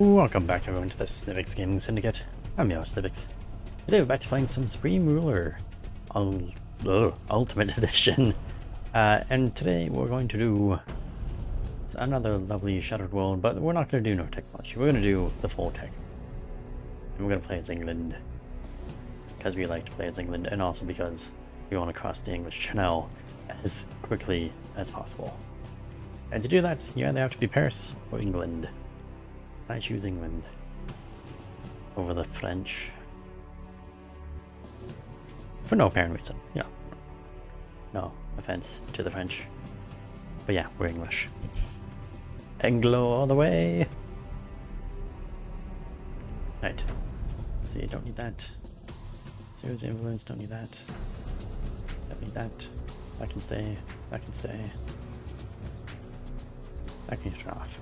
Welcome back everyone to the Snivix Gaming Syndicate. I'm your Snivix. Today we're back to playing some Supreme Ruler Ultimate Edition. And today we're going to do another lovely Shattered World, but we're not going to do no technology. We're going to do the full tech. And we're going to play as England. Because we like to play as England, and also because we want to cross the English Channel as quickly as possible. And to do that, you either have to be Paris or England. I choose England over the French for no apparent reason. Yeah, no offense to the French, but yeah, we're English. Anglo all the way. Right. Let's see. Don't need that. Serious influence. Don't need that. Don't need that. I can stay. I can stay. I can turn off.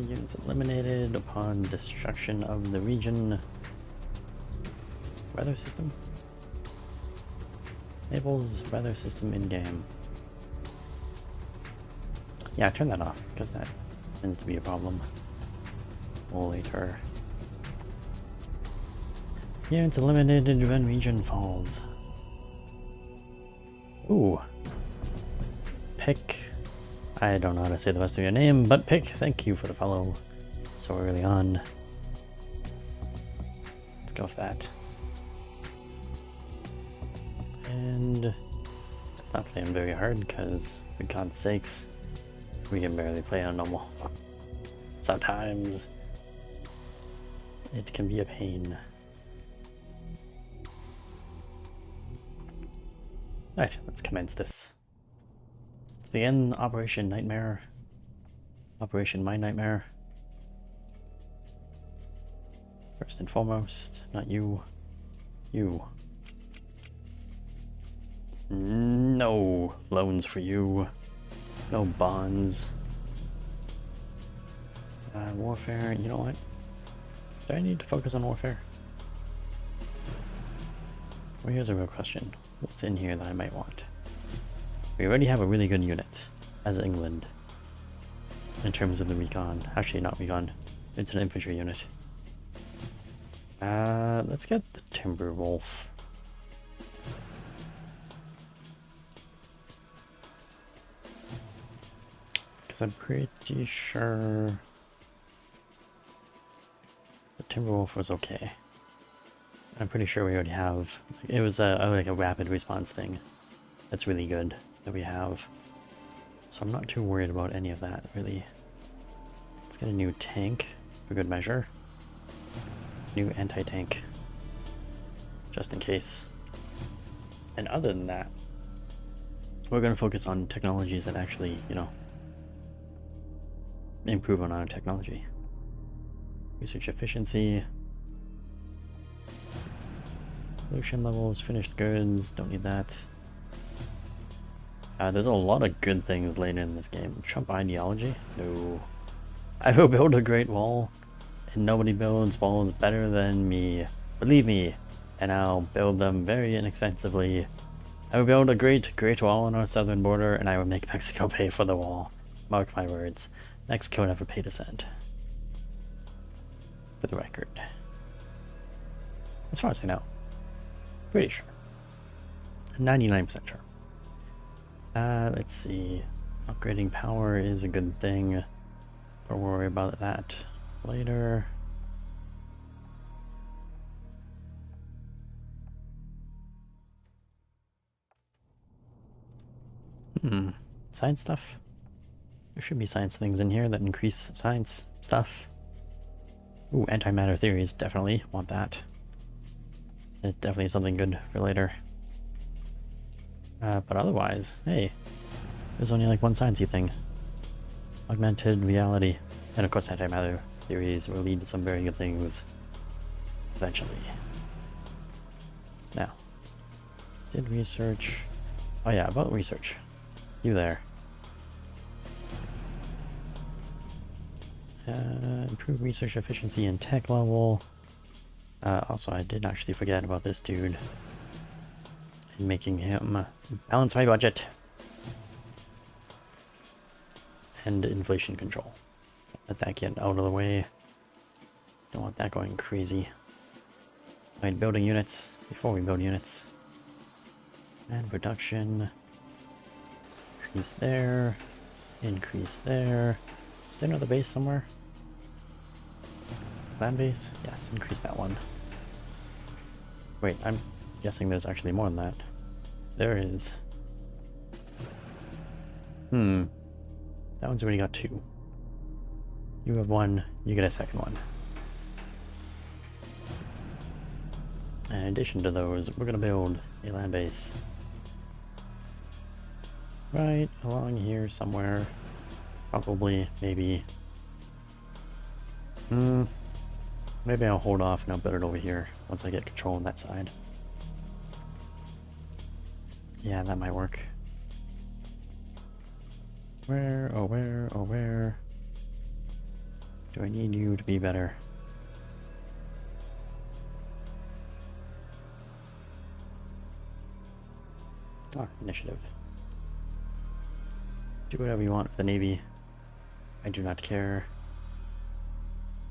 Units eliminated upon destruction of the region. Weather system? Naples weather system in-game. Yeah, turn that off, because that tends to be a problem later. Units eliminated when region falls. Ooh. Pick. I don't know how to say the rest of your name, but Pick, thank you for the follow so early on. Let's go with that. And let's not play him very hard, because for God's sakes, we can barely play on normal. Sometimes it can be a pain. Alright, let's commence this. Let's begin Operation Nightmare. Operation My Nightmare. First and foremost, not you. You. No loans for you. No bonds. Warfare, you know what? Do I need to focus on warfare? Well, here's a real question. What's in here that I might want? We already have a really good unit as England in terms of the recon. Actually, not recon. It's an infantry unit. Let's get the Timber Wolf. Because I'm pretty sure the Timber Wolf was okay. I'm pretty sure we already have. It was like a rapid response thing. That's really good that we have. So I'm not too worried about any of that, really. Let's get a new tank for good measure. New anti-tank. Just in case. And other than that, we're going to focus on technologies that actually, you know, improve on our technology. Research efficiency. Pollution levels, finished goods, don't need that. There's a lot of good things laid in this game. Trump ideology? No. I will build a great wall, and nobody builds walls better than me. Believe me, and I'll build them very inexpensively. I will build a great wall on our southern border, and I will make Mexico pay for the wall. Mark my words. Mexico never paid a cent. For the record. As far as I know. Pretty sure. 99% sure. Let's see. Upgrading power is a good thing. Don't worry about that later. Science stuff? There should be science things in here that increase science stuff. Ooh, antimatter theories, definitely want that. It's definitely something good for later. But otherwise, hey, there's only like one sciencey thing. Augmented reality. And of course antimatter theories will lead to some very good things eventually. Now, did research. Oh yeah, about research. You there. Improve research efficiency and tech level. Also, I did actually forget about this dude. And making him balance my budget. and inflation control. Let that get out of the way. Don't want that going crazy. Alright, building units. Before we build units. And production. Increase there. Increase there. Is there another base somewhere? Land base? Yes, increase that one. Wait, I'm guessing there's actually more than that. There is. That one's already got 2. You have 1, you get a second one. And in addition to those, we're gonna build a land base. Right along here somewhere. Probably, maybe. Maybe I'll hold off and I'll build it over here once I get control on that side. Yeah, that might work. Where, oh where, oh where do I need you to be better? Ah, initiative. Do whatever you want with the Navy. I do not care.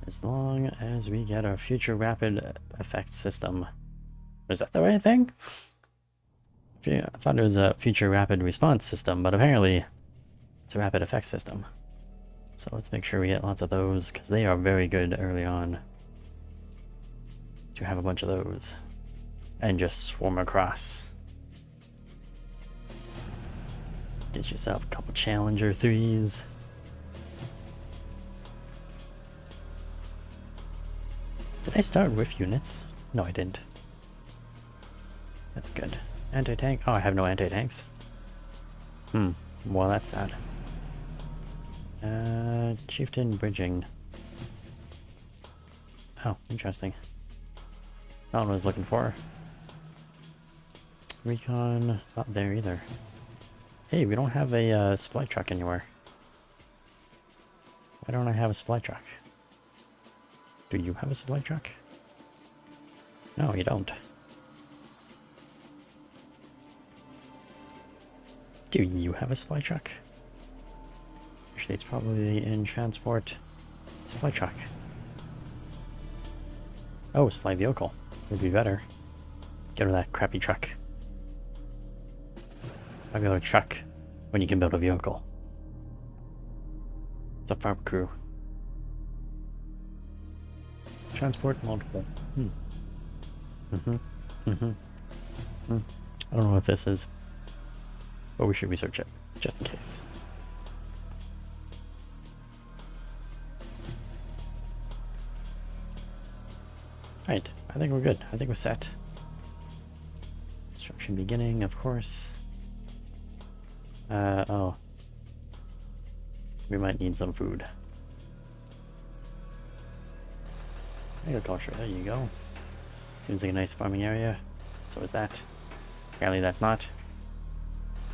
As long as we get our future rapid effect system. Is that the right thing? I thought it was a future rapid response system, but apparently it's a rapid effect system. So let's make sure we get lots of those, because they are very good early on. To have a bunch of those. And just swarm across. Get yourself a couple Challenger 3s. Did I start with units? No, I didn't. That's good. Anti-tank? Oh, I have no anti-tanks. Well, that's sad. Chieftain bridging. Oh, interesting. Not what I was looking for. Recon, not there either. Hey, we don't have a supply truck anywhere. Why don't I have a supply truck? Do you have a supply truck? No, you don't. Do you have a supply truck? Actually, it's probably in transport. Supply truck. Oh, supply vehicle. Would be better. Get rid of that crappy truck. I build a truck when you can build a vehicle. It's a farm crew. Transport multiple. I don't know what this is, but we should research it just in case. Right, I think we're good. I think we're set. Construction beginning, of course. Oh. We might need some food. Agriculture, there you go. Seems like a nice farming area. So is that. Apparently that's not.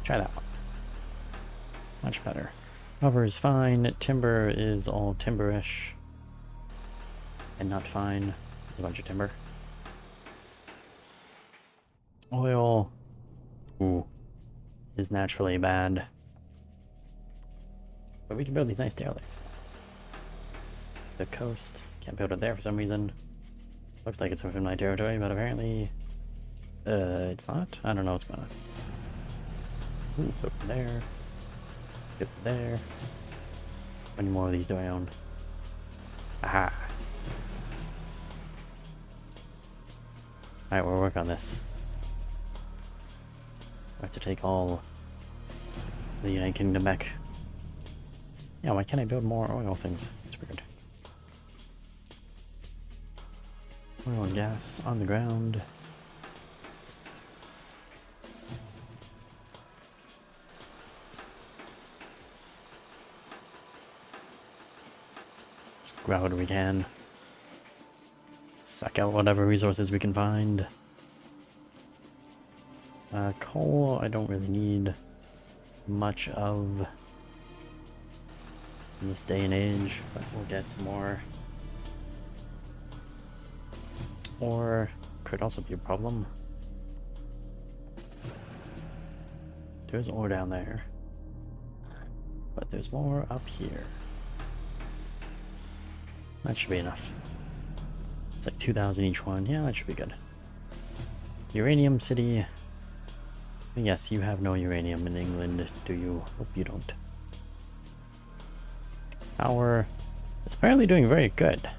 Try that one. Much better. Rubber is fine. Timber is all timberish. And not fine. There's a bunch of timber. Oil. Ooh. Is naturally bad. But we can build these nice derelicts. The coast. Can't build it there for some reason. Looks like it's within my territory, but apparently... it's not? I don't know what's going on. Ooh, put it there. Put it there. How many more of these do I own? Aha! Alright, we'll work on this. I have to take all the United Kingdom back. Yeah, why can't I build more oil things? It's weird. Oil and gas on the ground. Just grab what we can. Suck out whatever resources we can find. Coal, I don't really need much of in this day and age, but we'll get some more. Or could also be a problem. There's ore down there. But there's more up here. That should be enough. It's like 2,000 each one. Yeah, that should be good. Uranium City. Yes, you have no uranium in England, do you? Hope you don't. Power is apparently doing very good.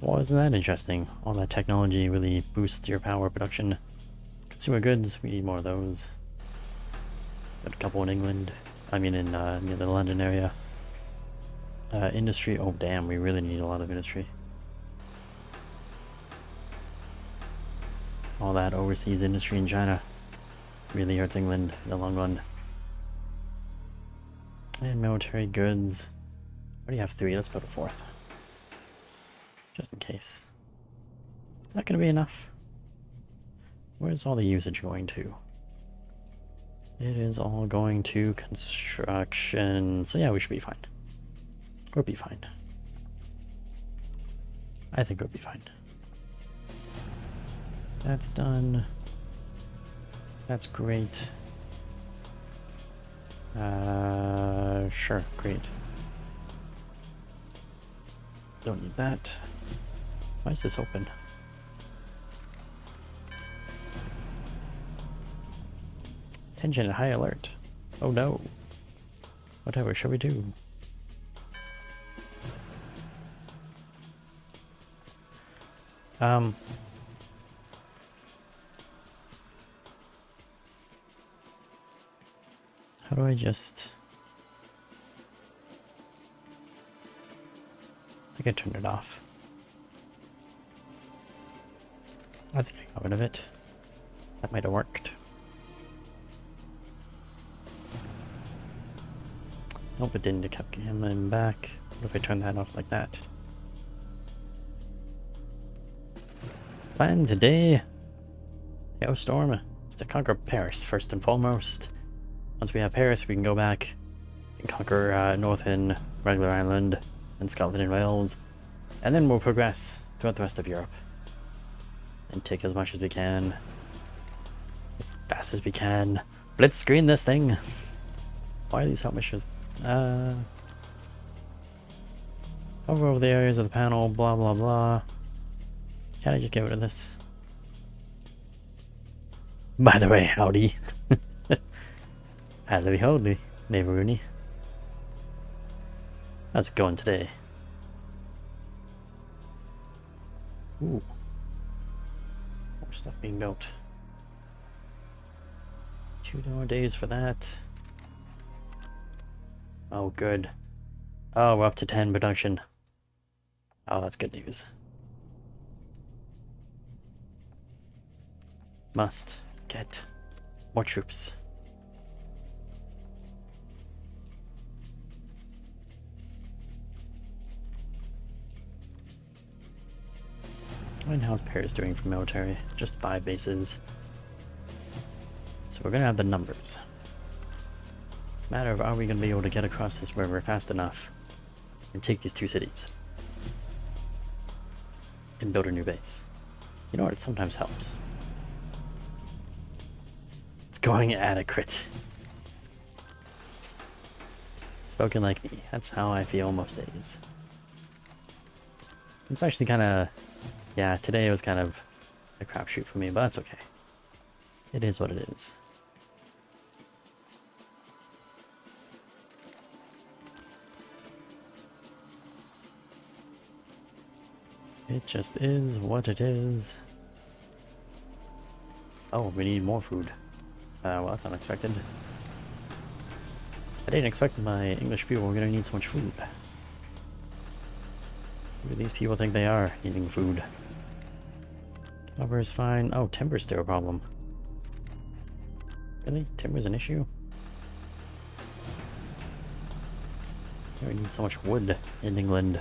Well, isn't that interesting? All that technology really boosts your power production. Consumer goods, we need more of those. Got a couple in England. I mean in near the London area. Industry, oh damn, we really need a lot of industry. All that overseas industry in China really hurts England in the long run. And military goods. What do you have? 3? Let's put a 4th. Just in case. Is that going to be enough? Where's all the usage going to? It is all going to construction. So yeah, we should be fine. We'll be fine. I think we'll be fine. That's done. That's great. Sure, great. Don't need that. Why is this open? Attention, high alert. Oh no. Whatever shall we do? How do I just... I think I turned it off. I think I got rid of it. That might have worked. Nope, it didn't. It kept him back. What if I turn that off like that? Plan today, Hailstorm, is to conquer Paris first and foremost. Once we have Paris, we can go back and conquer Northern regular Ireland and Scotland and Wales, and then we'll progress throughout the rest of Europe and take as much as we can, as fast as we can. Blitzscreen this thing. Why are these help missions? Hover over the areas of the panel, blah blah blah. Can I just get rid of this? By the way, howdy. Howdy, howdy, neighbor Rooney. How's it going today? Ooh. More stuff being built. 2 more days for that. Oh, good. Oh, we're up to 10 production. Oh, that's good news. Must get more troops. And how's Paris doing for military? Just 5 bases. So we're gonna have the numbers. It's a matter of, are we gonna be able to get across this river fast enough and take these 2 cities and build a new base? You know what? It sometimes helps. It's going adequate. Spoken like me. That's how I feel most days. It's actually kind of... Yeah, today was kind of a crapshoot for me, but that's okay. It is what it is. It just is what it is. Oh, we need more food. Well, that's unexpected. I didn't expect my English people were gonna need so much food. Who do these people think they are, eating food? Rubber's fine. Oh, timber's still a problem. Really? Timber's an issue? We need so much wood in England.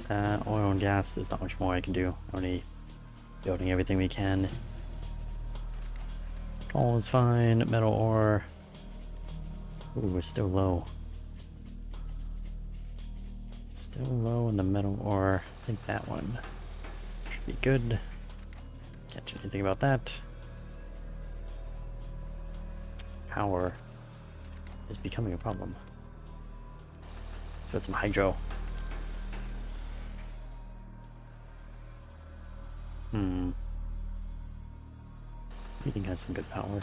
Oil and gas, there's not much more I can do. Only building everything we can. Coal is fine. Metal ore. Ooh, we're still low. Still low in the metal ore. I think that one should be good. Can't do anything about that. Power is becoming a problem. Let's put some hydro. Heating has some good power.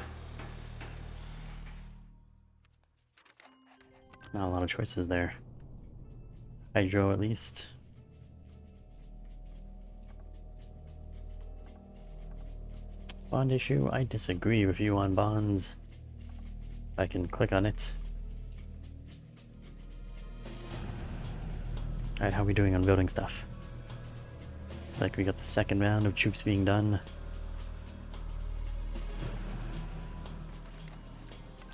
Not a lot of choices there. Hydro at least. Bond issue? I disagree with you on bonds. I can click on it. Alright, how are we doing on building stuff? Looks like we got the second round of troops being done.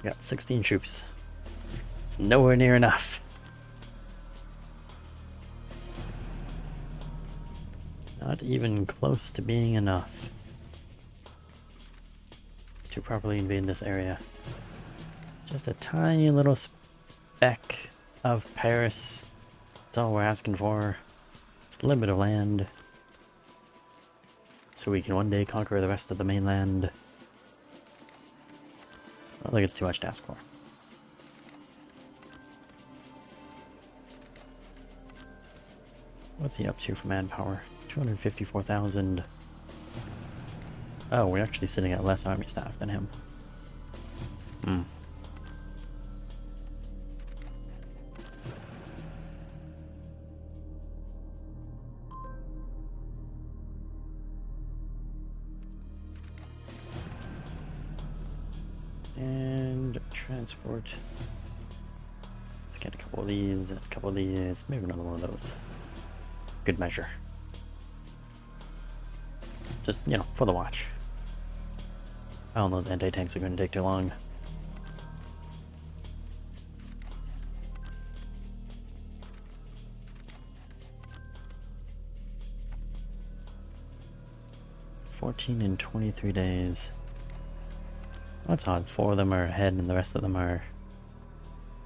We got 16 troops. It's nowhere near enough. Not even close to being enough to properly invade this area. Just a tiny little speck of Paris. That's all we're asking for. It's a little bit of land. So we can one day conquer the rest of the mainland. I don't think it's too much to ask for. What's he up to for manpower? 254,000. Oh, we're actually sitting at less army staff than him. And transport. Let's get a couple of these, and a couple of these, maybe another one of those. Good measure. Just, you know, for the watch. Oh, and those anti-tanks are going to take too long. $14 in 23 days. That's odd. 4 of them are ahead and the rest of them are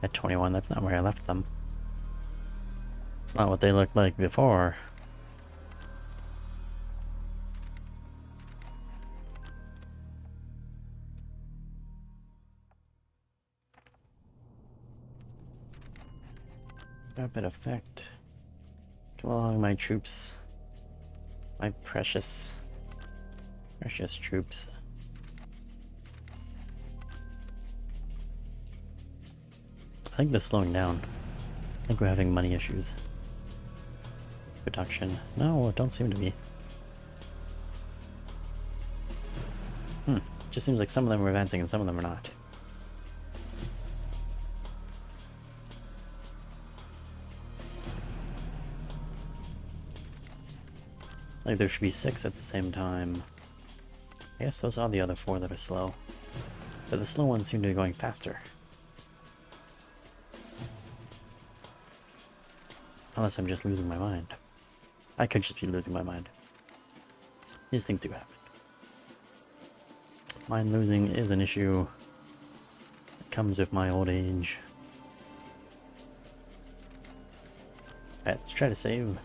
at 21. That's not where I left them. It's not what they looked like before. Rapid effect. Come along, my troops. My precious troops. I think they're slowing down. I think we're having money issues. Production. No, it don't seem to be. It just seems like some of them are advancing and some of them are not. Like there should be 6 at the same time. I guess those are the other 4 that are slow. But the slow ones seem to be going faster. Unless I'm just losing my mind. I could just be losing my mind. These things do happen. Mind losing is an issue. It comes with my old age. Alright, let's try to save.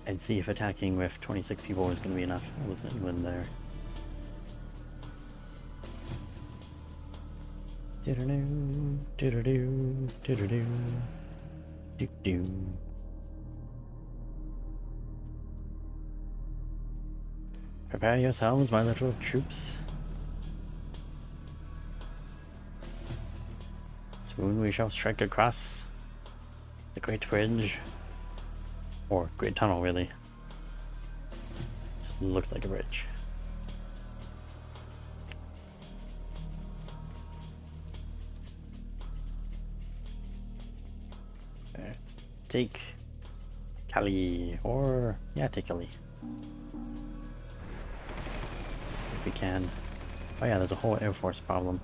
And see if attacking with 26 people is going to be enough. Oh, there's England there. Do-do-do, do-do-do, do-do-do, do-do. Prepare yourselves, my little troops. Soon we shall strike across the Great Bridge. Or Great Tunnel, really. Just looks like a bridge. Let's take Cali, or yeah, take Cali. If we can. Oh yeah, there's a whole Air Force problem.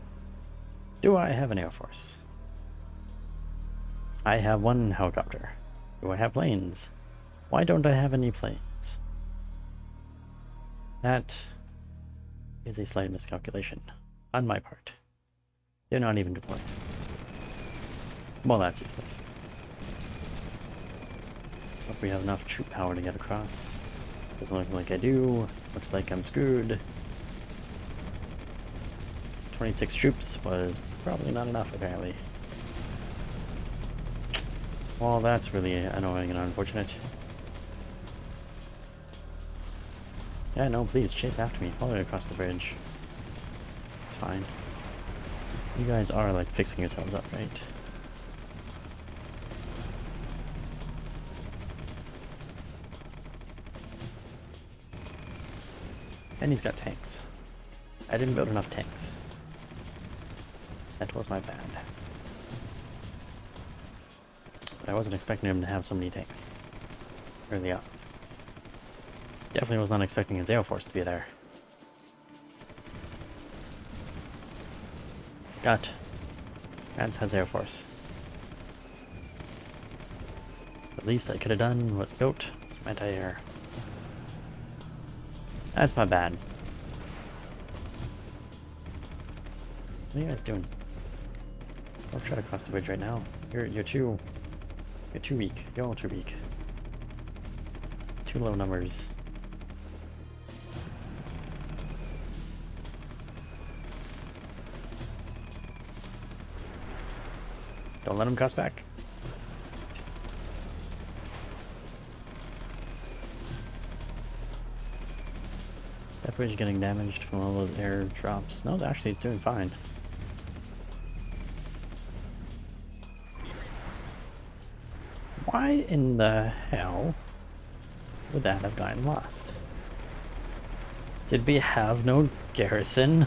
Do I have an Air Force? I have 1 helicopter. Do I have planes? Why don't I have any planes? That is a slight miscalculation on my part. They're not even deployed. Well, that's useless. Let's hope we have enough troop power to get across. Doesn't look like I do. Looks like I'm screwed. 26 troops was probably not enough, apparently. Well, that's really annoying and unfortunate. Yeah, no, please, chase after me all the way across the bridge. It's fine. You guys are, like, fixing yourselves up, right? And he's got tanks. I didn't build enough tanks. That was my bad. I wasn't expecting him to have so many tanks early on. Definitely was not expecting his air force to be there. Forgot. France has air force. The least I could have done was built some anti-air. That's my bad. What are you guys doing? Don't try to cross the bridge right now. You're too weak. You're all too weak. Too low numbers. Don't let him cross back. Is that bridge getting damaged from all those air drops? No, actually it's doing fine. Why in the hell would that have gotten lost? Did we have no garrison?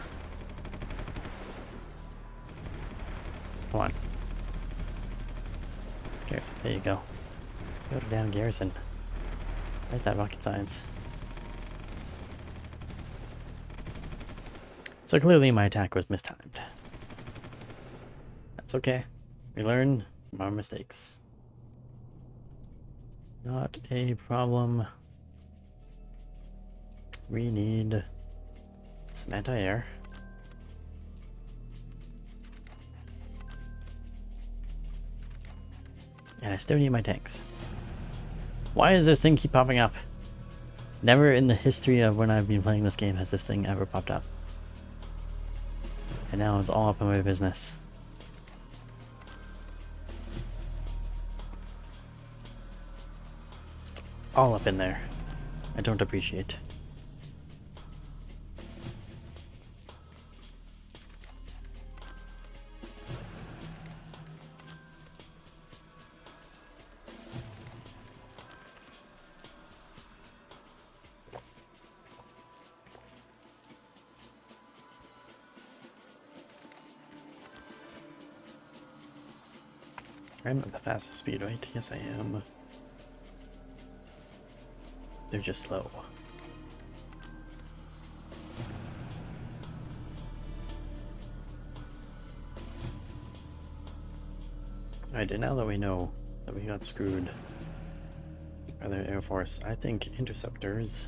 Come on. Garrison, there you go. Go to down garrison. Where's that rocket science? So clearly my attack was mistimed. That's okay. We learn from our mistakes. Not a problem. We need some anti-air. And I still need my tanks. Why does this thing keep popping up? Never in the history of when I've been playing this game has this thing ever popped up. And now it's all up in my business. All up in there. I don't appreciate. I'm at the fastest speed, right? Yes, I am. They're just slow. Alright, and now that we know that we got screwed by their air force, I think interceptors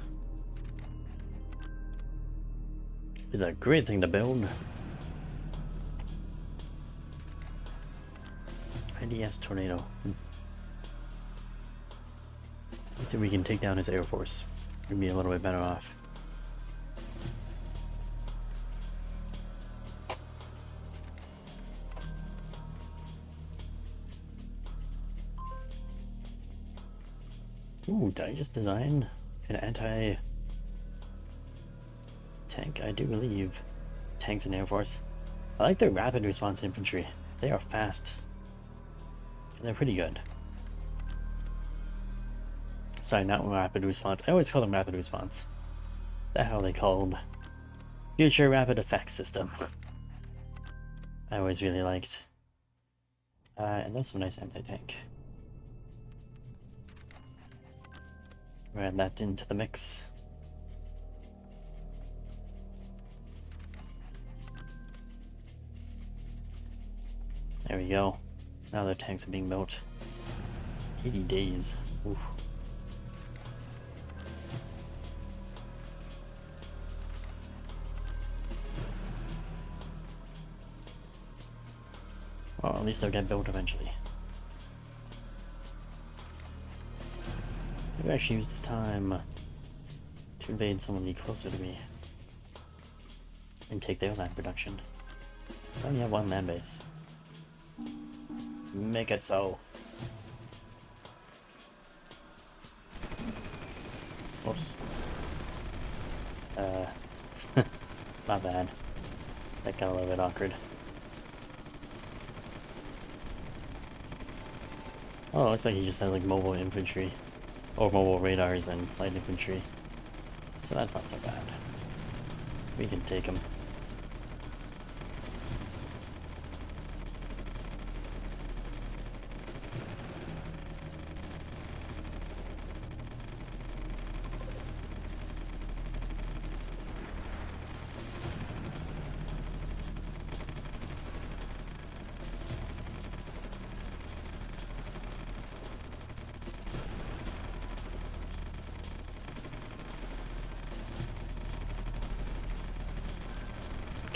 is a great thing to build. IDS tornado. At least if we can take down his air force, we'd be a little bit better off. Ooh, did I just design an anti-tank? I do believe. Tanks and air force. I like their rapid response infantry. They are fast. And they're pretty good. Sorry, not rapid response. I always call them rapid response. That's how they called future rapid effects system. I always really liked. And there's some nice anti-tank. We'll add that into the mix. There we go. Now their tanks are being built. 80 days. Oof. Well, at least they'll get built eventually. Maybe I should use this time To invade someone be closer to me. And take their land production. I only have one land base. Make it so. Whoops. My bad. That got a little bit awkward. Oh, it looks like he just has like mobile infantry. Or mobile radars and light infantry. So that's not so bad. We can take him.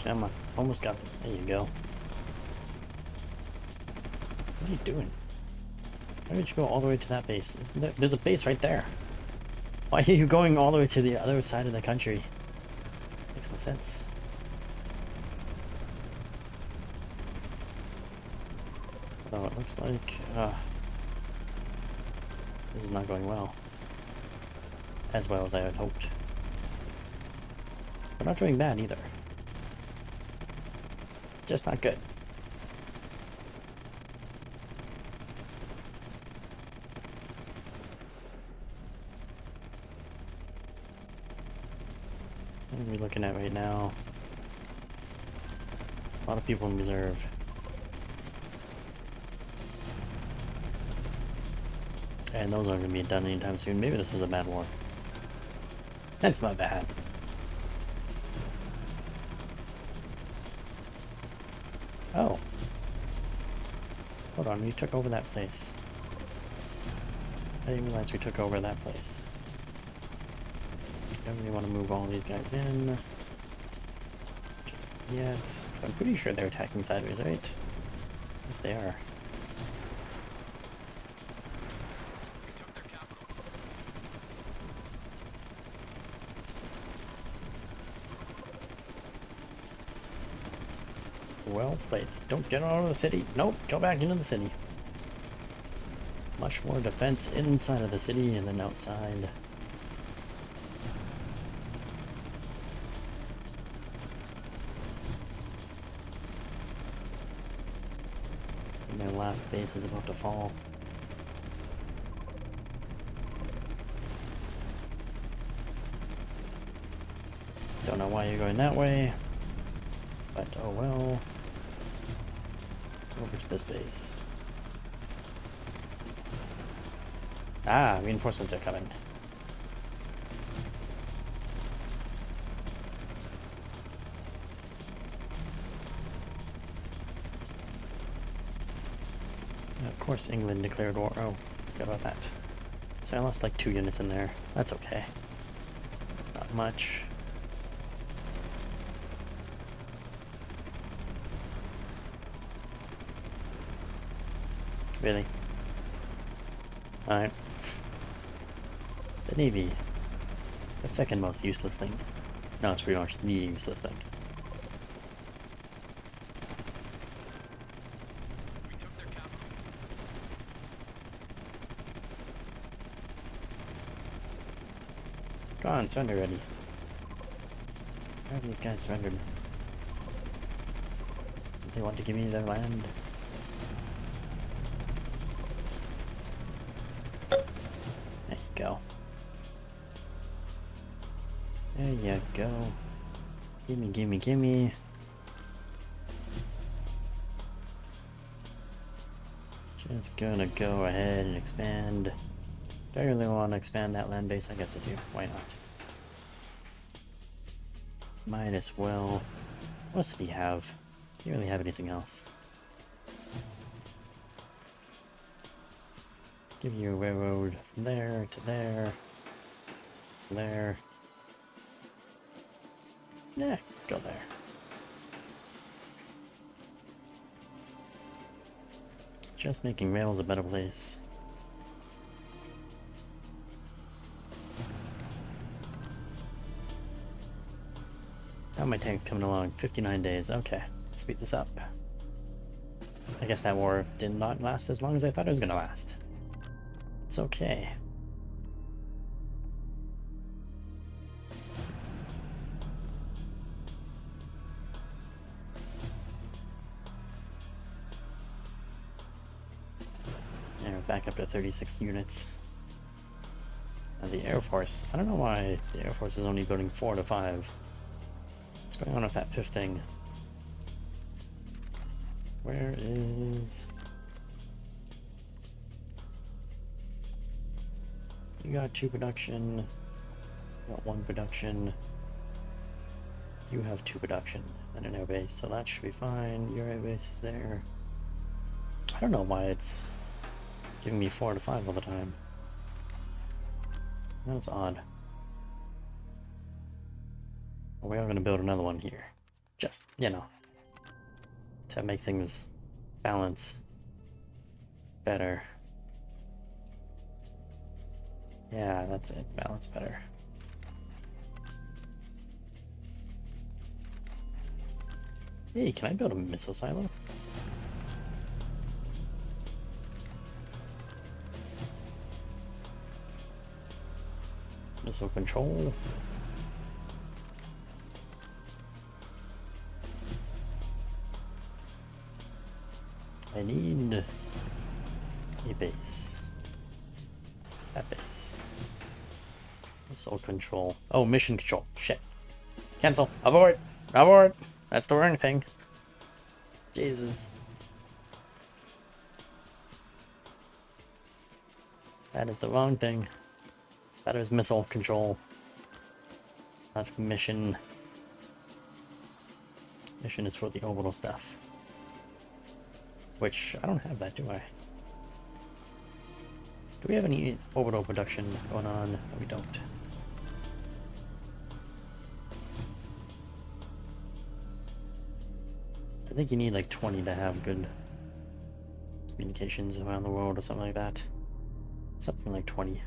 Come on, almost got them. There you go. What are you doing? Why did you go all the way to that base? There's a base right there. Why are you going all the way to the other side of the country? Makes no sense. Although it looks like this is not going well. As well as I had hoped. We're not doing bad either. Just not good. What are we looking at right now? A lot of people in reserve. And those aren't going to be done anytime soon. Maybe this was a bad war. That's my bad. Oh. Hold on, we took over that place. I didn't realize we took over that place. Don't really want to move all these guys in just yet, because I'm pretty sure they're attacking sideways, right? Yes, they are. Well played. Don't get out of the city. Nope, go back into the city. Much more defense inside of the city and then outside. And their last base is about to fall. Don't know why you're going that way, but oh well. Over to this base. Ah, reinforcements are coming. Of course England declared war. Oh, forgot about that. So I lost like 2 units in there. That's okay. That's not much. Really? Alright. The Navy. The second most useless thing. No, it's pretty much the useless thing. Go on, surrender already. Why have these guys surrendered? They want to give me their land. There you go. There you go. Gimme, gimme, gimme. Just gonna go ahead and expand. Do I really want to expand that land base? I guess I do. Why not? Might as well. What else did he have? He didn't really have anything else. Give you a railroad from there to there. There. Yeah, go there. Just making rails a better place. How are my tanks coming along? 59 days. Okay, let's speed this up. I guess that war did not last as long as I thought it was gonna last. It's okay. Yeah, we're back up to 36 units. And the Air Force, I don't know why the Air Force is only building 4 to 5. What's going on with that 5th thing? Where is... You got 2 production, you got 1 production, you have 2 production and an air base, so that should be fine. Your air base is there. I don't know why it's giving me 4 to 5 all the time. That's odd. Well, we are going to build another one here. Just, you know, to make things balance better. Yeah, that's it. Balance better. Hey, can I build a missile silo? Missile control. I need a base. That base. Missile control. Oh, mission control. Shit. Cancel. Abort. Abort. That's the wrong thing. Jesus. That is the wrong thing. That is missile control. Not mission. Mission is for the orbital stuff. Which, I don't have that, do I? Do we have any orbital production going on? No, we don't. I think you need like 20 to have good communications around the world or something like that. Something like 20.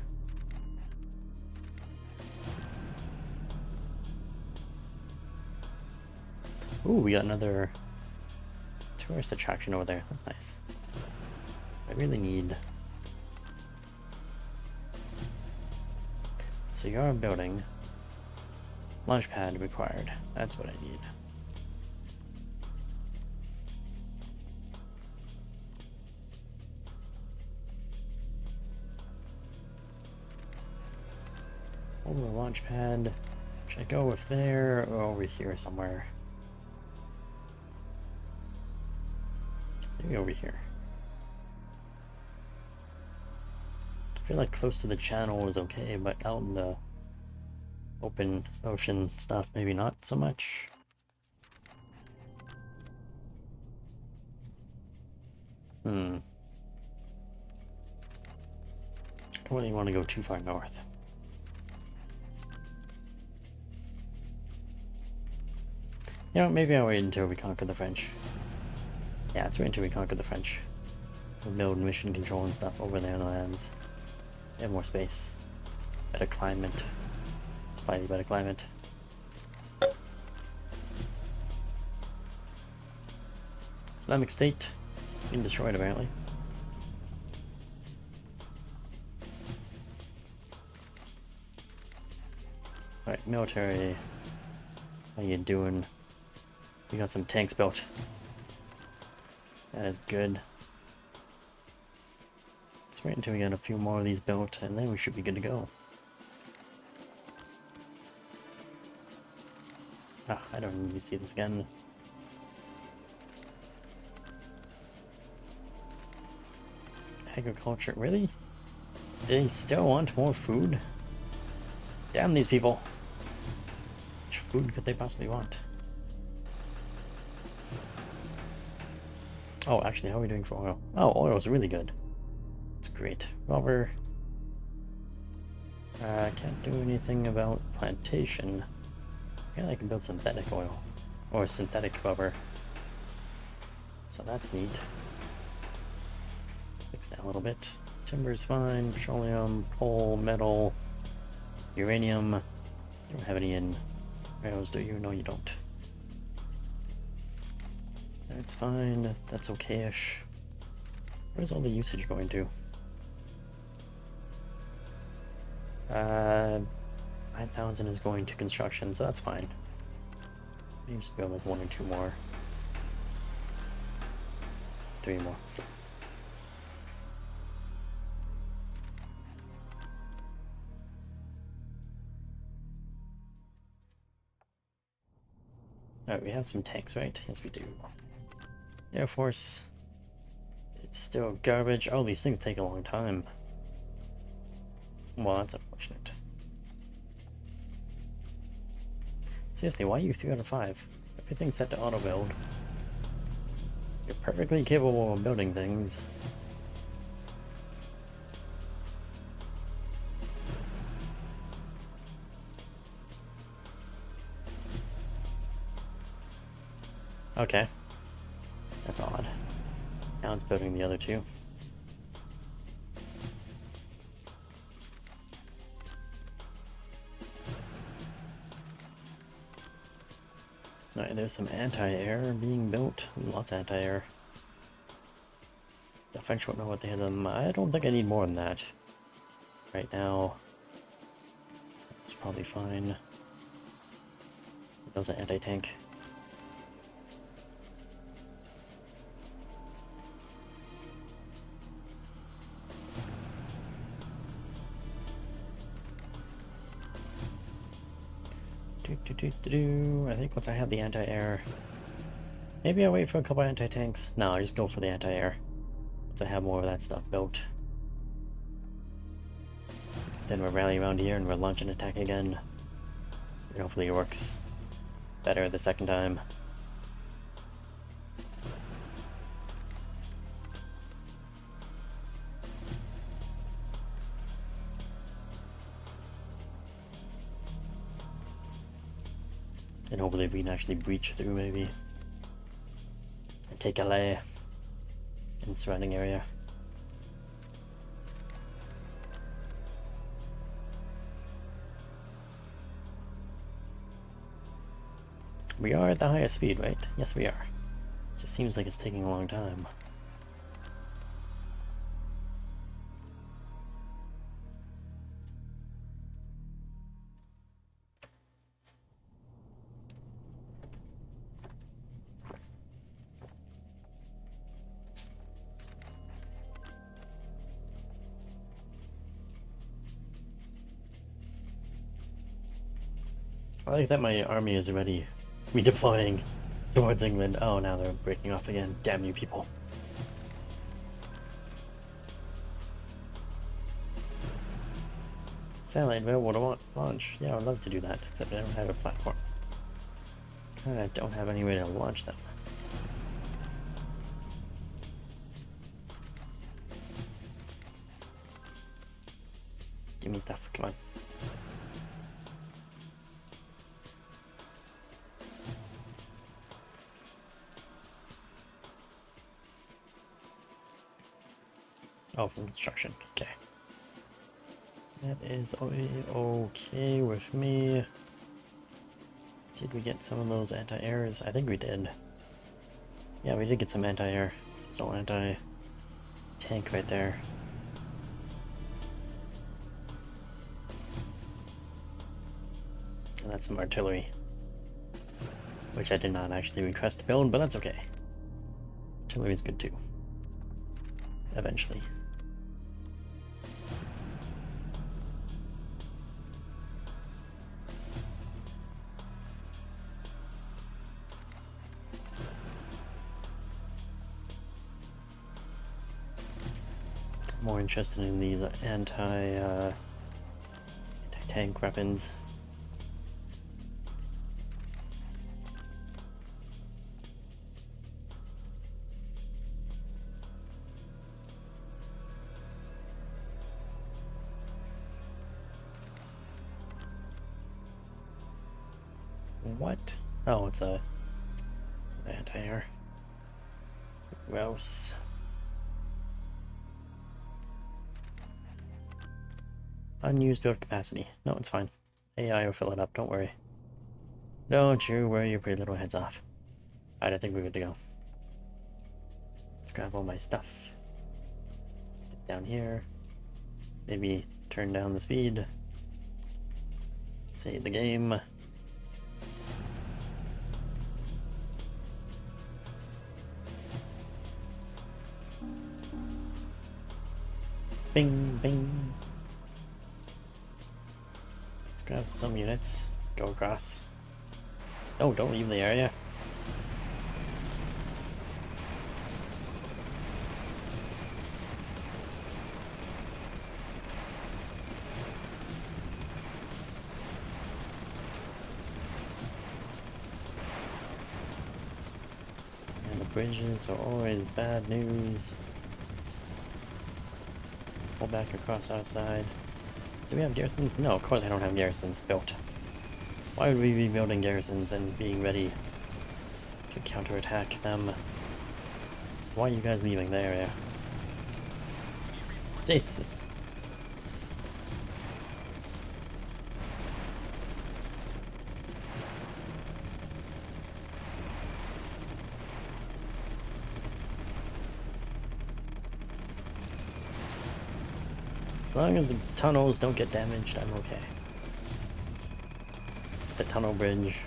Ooh, we got another tourist attraction over there. That's nice. I really need... So you're building. Launch pad required. That's what I need. Over the launch pad. Should I go with there or over here somewhere? Maybe over here. I feel like close to the channel is okay, but out in the open ocean stuff, maybe not so much. I don't really want to go too far north. You know, maybe I'll wait until we conquer the French. Yeah, let's wait until we conquer the French. We'll build mission control and stuff over there in the lands. They have more space. Better climate. Slightly better climate. Islamic State. Being destroyed apparently. Alright, military. How you doing? We got some tanks built. That is good. Let's wait until we get a few more of these built, and then we should be good to go. Ah, I don't need to see this again. Agriculture, really? They still want more food? Damn these people. How much food could they possibly want? Oh, actually, how are we doing for oil? Oh, oil is really good. It's great. Rubber. Can't do anything about plantation. Yeah, I can build synthetic oil. Or synthetic rubber. So that's neat. Fix that a little bit. Timber's fine. Petroleum, coal, metal, uranium. Don't have any in Arrows, do you? No, you don't. That's fine. That's okay-ish. Where's all the usage going to? 9,000 is going to construction, so that's fine. Maybe just build like 1 or 2 more. 3 more. Alright, we have some tanks, right? Yes, we do. Air Force. It's still garbage. Oh, these things take a long time. Well, that's unfortunate. Seriously, why are you 3 out of 5? Everything's set to auto-build. You're perfectly capable of building things. Okay. That's odd. Now it's building the other 2. Alright, there's some anti-air being built. Lots of anti-air. The French won't know what to hit them. I don't think I need more than that. Right now. It's probably fine. That was an anti-tank. I think once I have the anti-air, maybe I'll wait for a couple anti-tanks. No, I'll just go for the anti-air once I have more of that stuff built. Then we'll rally around here and we'll launch an attack again. And hopefully it works better the second time. And hopefully we can actually breach through maybe. And take LA and surrounding area. We are at the highest speed, right? Yes, we are. Just seems like it's taking a long time. I like that my army is already redeploying towards England. Oh, now they're breaking off again. Damn you people. Satellite available to launch. Yeah, I would love to do that, except I don't have a platform. Kinda don't have any way to launch them. Give me stuff, come on. Oh, from construction. Okay. That is okay with me. Did we get some of those anti-airs? I think we did. Yeah, we did get some anti-air. So anti-tank right there. And that's some artillery. Which I did not actually request to build, but that's okay. Artillery is good too. Eventually. More interested in these anti-tank weapons. What? Oh, it's a anti-air. Gross. Unused build capacity. No, it's fine. AI will fill it up, don't worry. Don't you worry your pretty little heads off. Alright, I think we're good to go. Let's grab all my stuff. Get down here. Maybe turn down the speed. Save the game. Bing, bing. Let's grab some units. Go across. Oh, don't leave the area. And the bridges are always bad news. Pull back across our side. Do we have garrisons? No, of course I don't have garrisons built. Why would we be building garrisons and being ready to counterattack them? Why are you guys leaving the area? Jesus. As long as the tunnels don't get damaged, I'm okay. The tunnel bridge,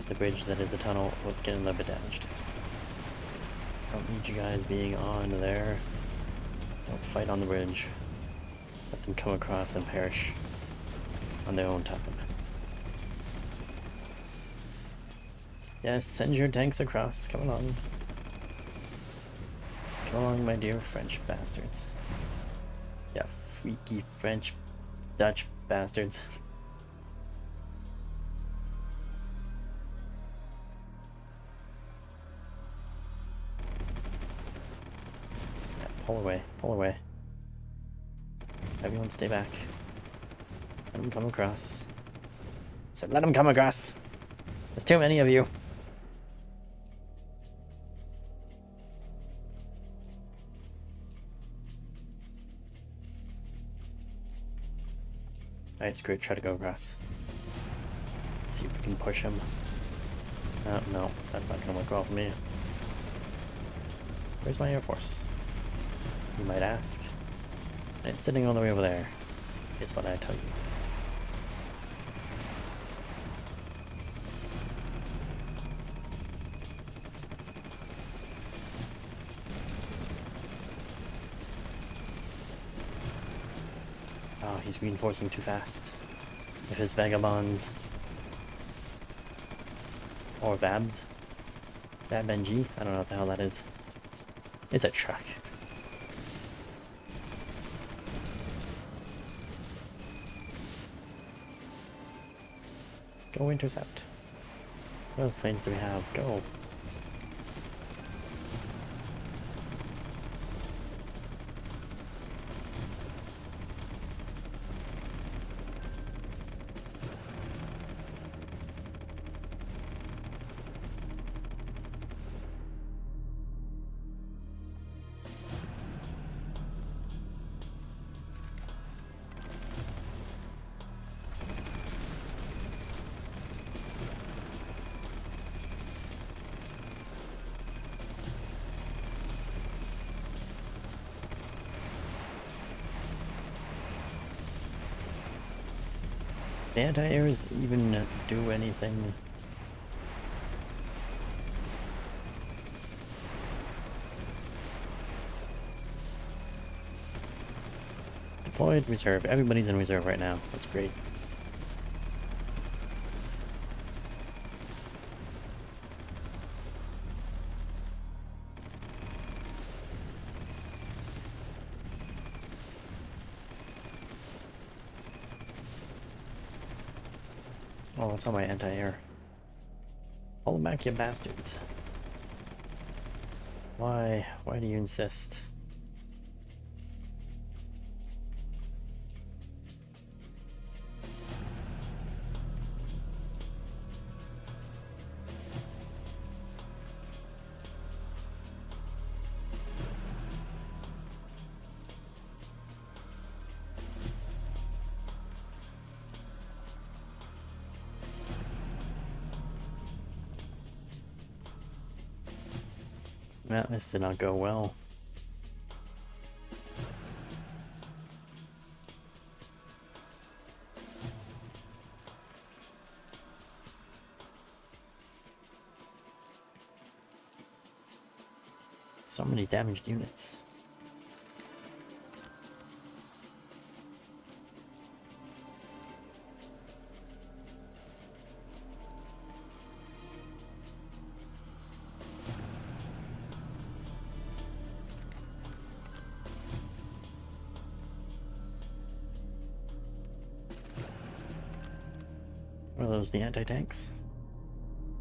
the bridge that is a tunnel, let's get a little bit damaged. Don't need you guys being on there. Don't fight on the bridge. Let them come across and perish on their own time. Yes, send your tanks across. Come along. Come along, my dear French bastards. Yeah, freaky French, Dutch bastards. Pull away, pull away. Everyone stay back. Let them come across. I said let them come across. There's too many of you. Alright, screw it, try to go across. Let's see if we can push him. No, that's not gonna work well for me. Where's my Air Force? You might ask. It's sitting all the way over there, is what I tell you. Oh, he's reinforcing too fast. If his vagabonds or Vabs, Vab NG, I don't know what the hell that is. It's a truck. Go intercept. What other planes do we have? Go. The anti-airs even do anything? Deployed reserve. Everybody's in reserve right now. That's great. Oh, it's on my anti-air. Pull them back, you bastards. Why? Why do you insist? Well, this did not go well. So many damaged units. Are those the anti-tanks?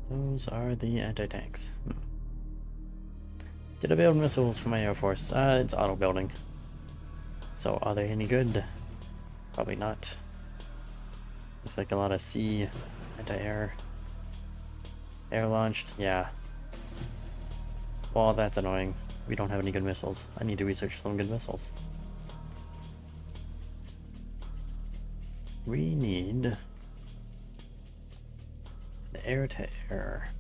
Those are the anti-tanks. Did I build missiles for my Air Force? It's auto-building. So are they any good? Probably not. Looks like a lot of sea anti-air. Air-launched, yeah. Well, that's annoying. We don't have any good missiles. I need to research some good missiles. We need the air-to-air.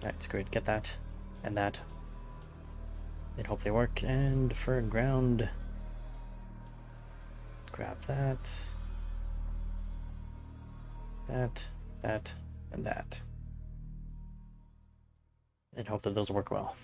That's great. Get that and that. They'd hope they work. And for ground, grab that, that, and that. And hope that those work well.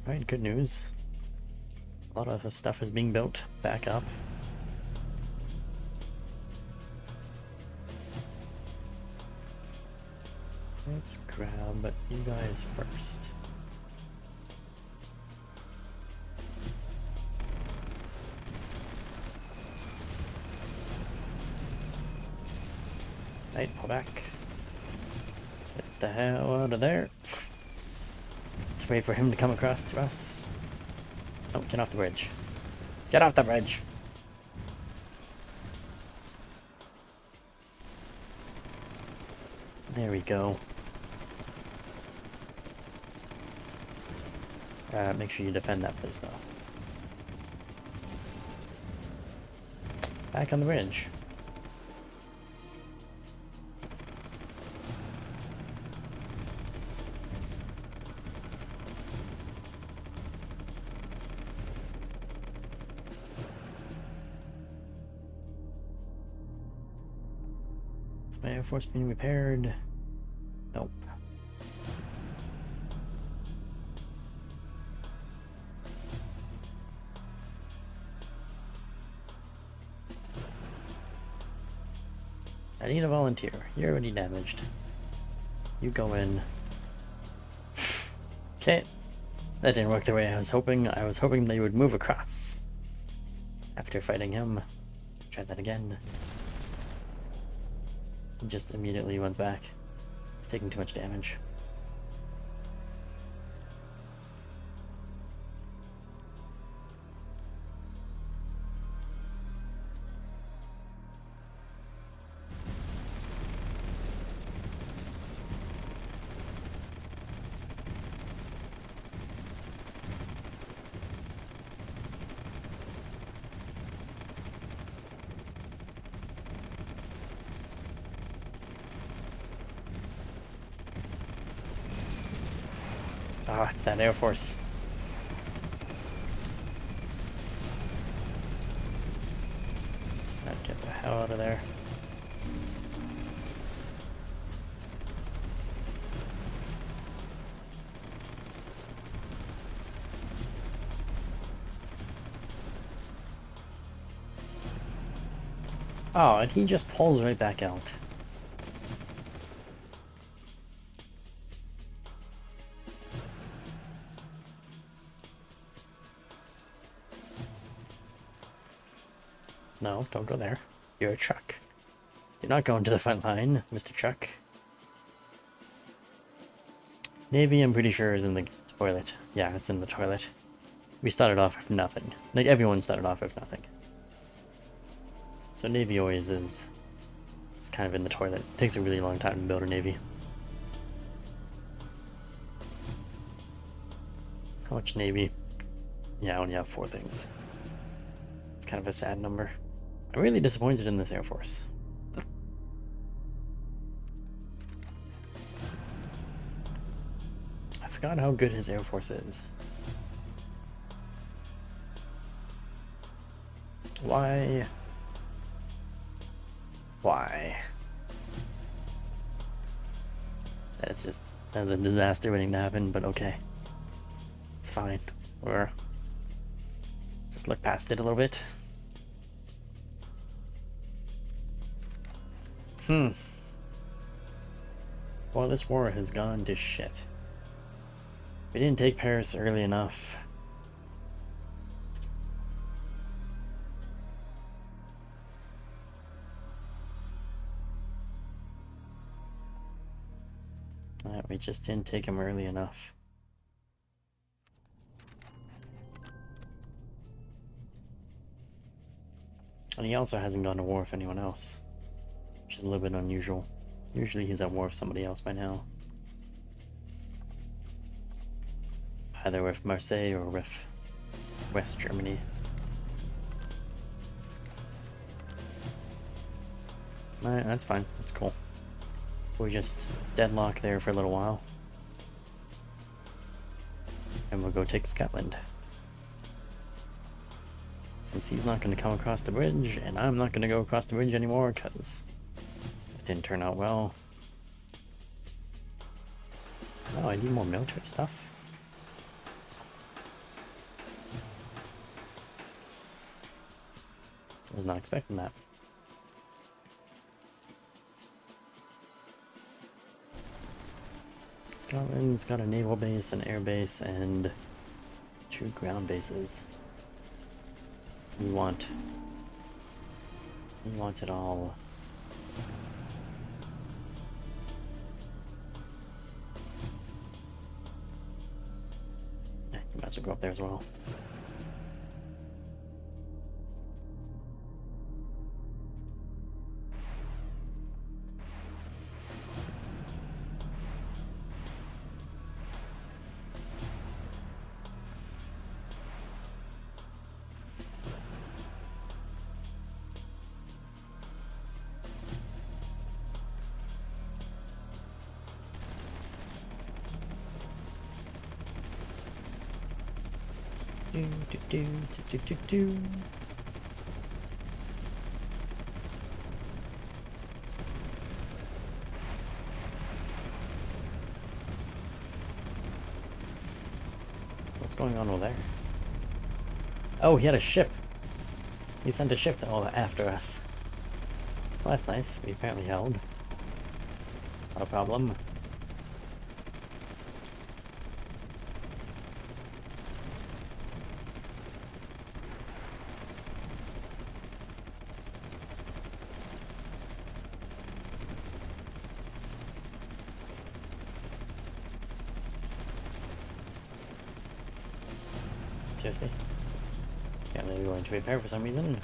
Alright, good news. A lot of stuff is being built back up. Let's grab you guys first. Right, pull back. Get the hell out of there. Let's wait for him to come across to us. Oh, get off the bridge. Get off the bridge! There we go. Make sure you defend that place, though. Back on the bridge. Is my Air Force being repaired? Nope. I need a volunteer. You're already damaged. You go in. Okay. That didn't work the way I was hoping. I was hoping they would move across. After fighting him. Try that again. He just immediately runs back. He's taking too much damage. Ah, it's that Air Force. I'd get the hell out of there. Oh, and he just pulls right back out. No, don't go there. You're a truck. You're not going to the front line, Mr. Truck. Navy, I'm pretty sure, is in the toilet. Yeah, it's in the toilet. We started off with nothing. Like, everyone started off with nothing. So Navy always is. It's kind of in the toilet. It takes a really long time to build a Navy. How much Navy? Yeah, I only have 4 things. It's kind of a sad number. I'm really disappointed in this Air Force. I forgot how good his Air Force is. Why? Why? That's a disaster waiting to happen, but okay. It's fine. Or just look past it a little bit. Well, this war has gone to shit. We didn't take Paris early enough. We just didn't take him early enough. And he also hasn't gone to war with anyone else, which is a little bit unusual. Usually he's at war with somebody else by now. Either with Marseille or with West Germany. Alright, that's fine. That's cool. We just deadlock there for a little while. And we'll go take Scotland. Since he's not going to come across the bridge, and I'm not going to go across the bridge anymore, because it didn't turn out well. Oh, I need more military stuff. I was not expecting that. Scotland's got a naval base, an air base, and 2 ground bases. We want it all. You might as well go up there as well. Do. What's going on over there? Oh, he had a ship. He sent a ship after us. Well, that's nice. We apparently held. Not a problem. Seriously? Yeah, they're going to repair for some reason.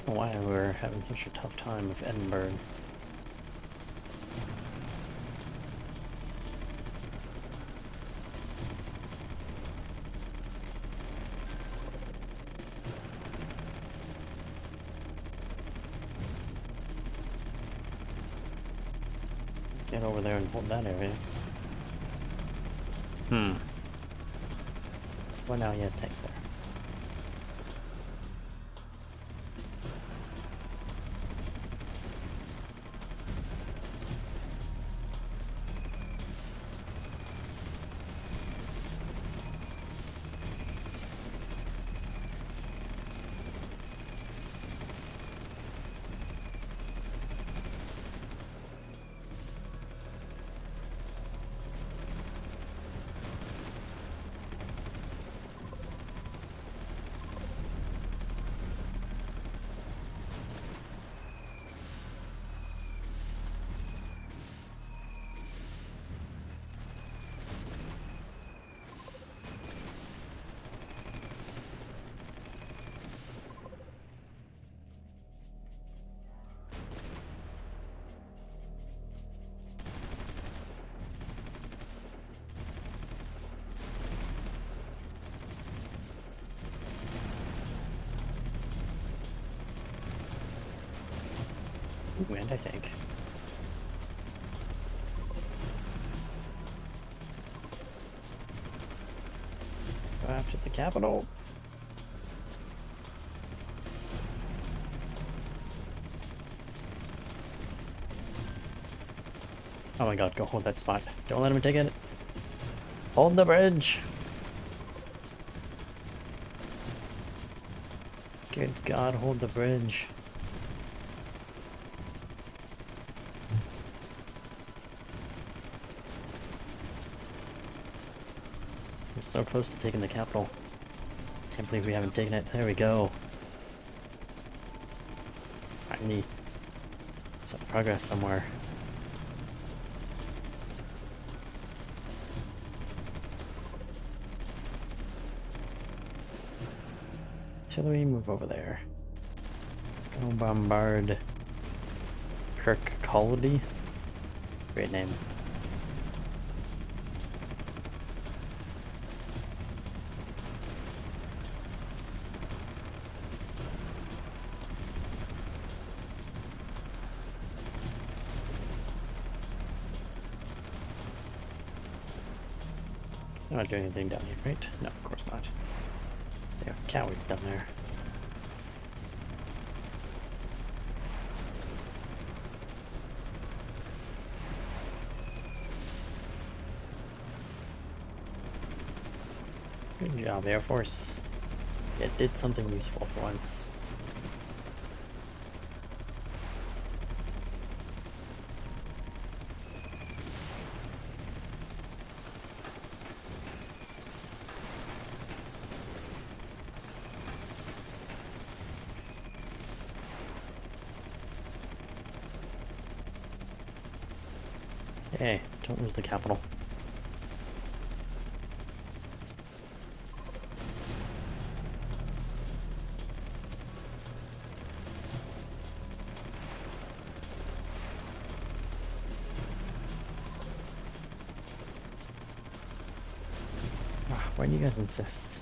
Why we're having such a tough time with Edinburgh. Get over there and hold that area. Well, now he has tanks there. win, I think. Go after the capital. Oh my god, go hold that spot. Don't let him take it. Hold the bridge. Good god, hold the bridge. We're so close to taking the capital. Can't believe we haven't taken it. There we go. I need some progress somewhere. Artillery, move over there. Go bombard Kirkcaldy. Great name. I'm not doing anything down here, right? No, of course not. There are cowards down there. Good job, Air Force. It did something useful for once. Hey, don't lose the capital. Why do you guys insist?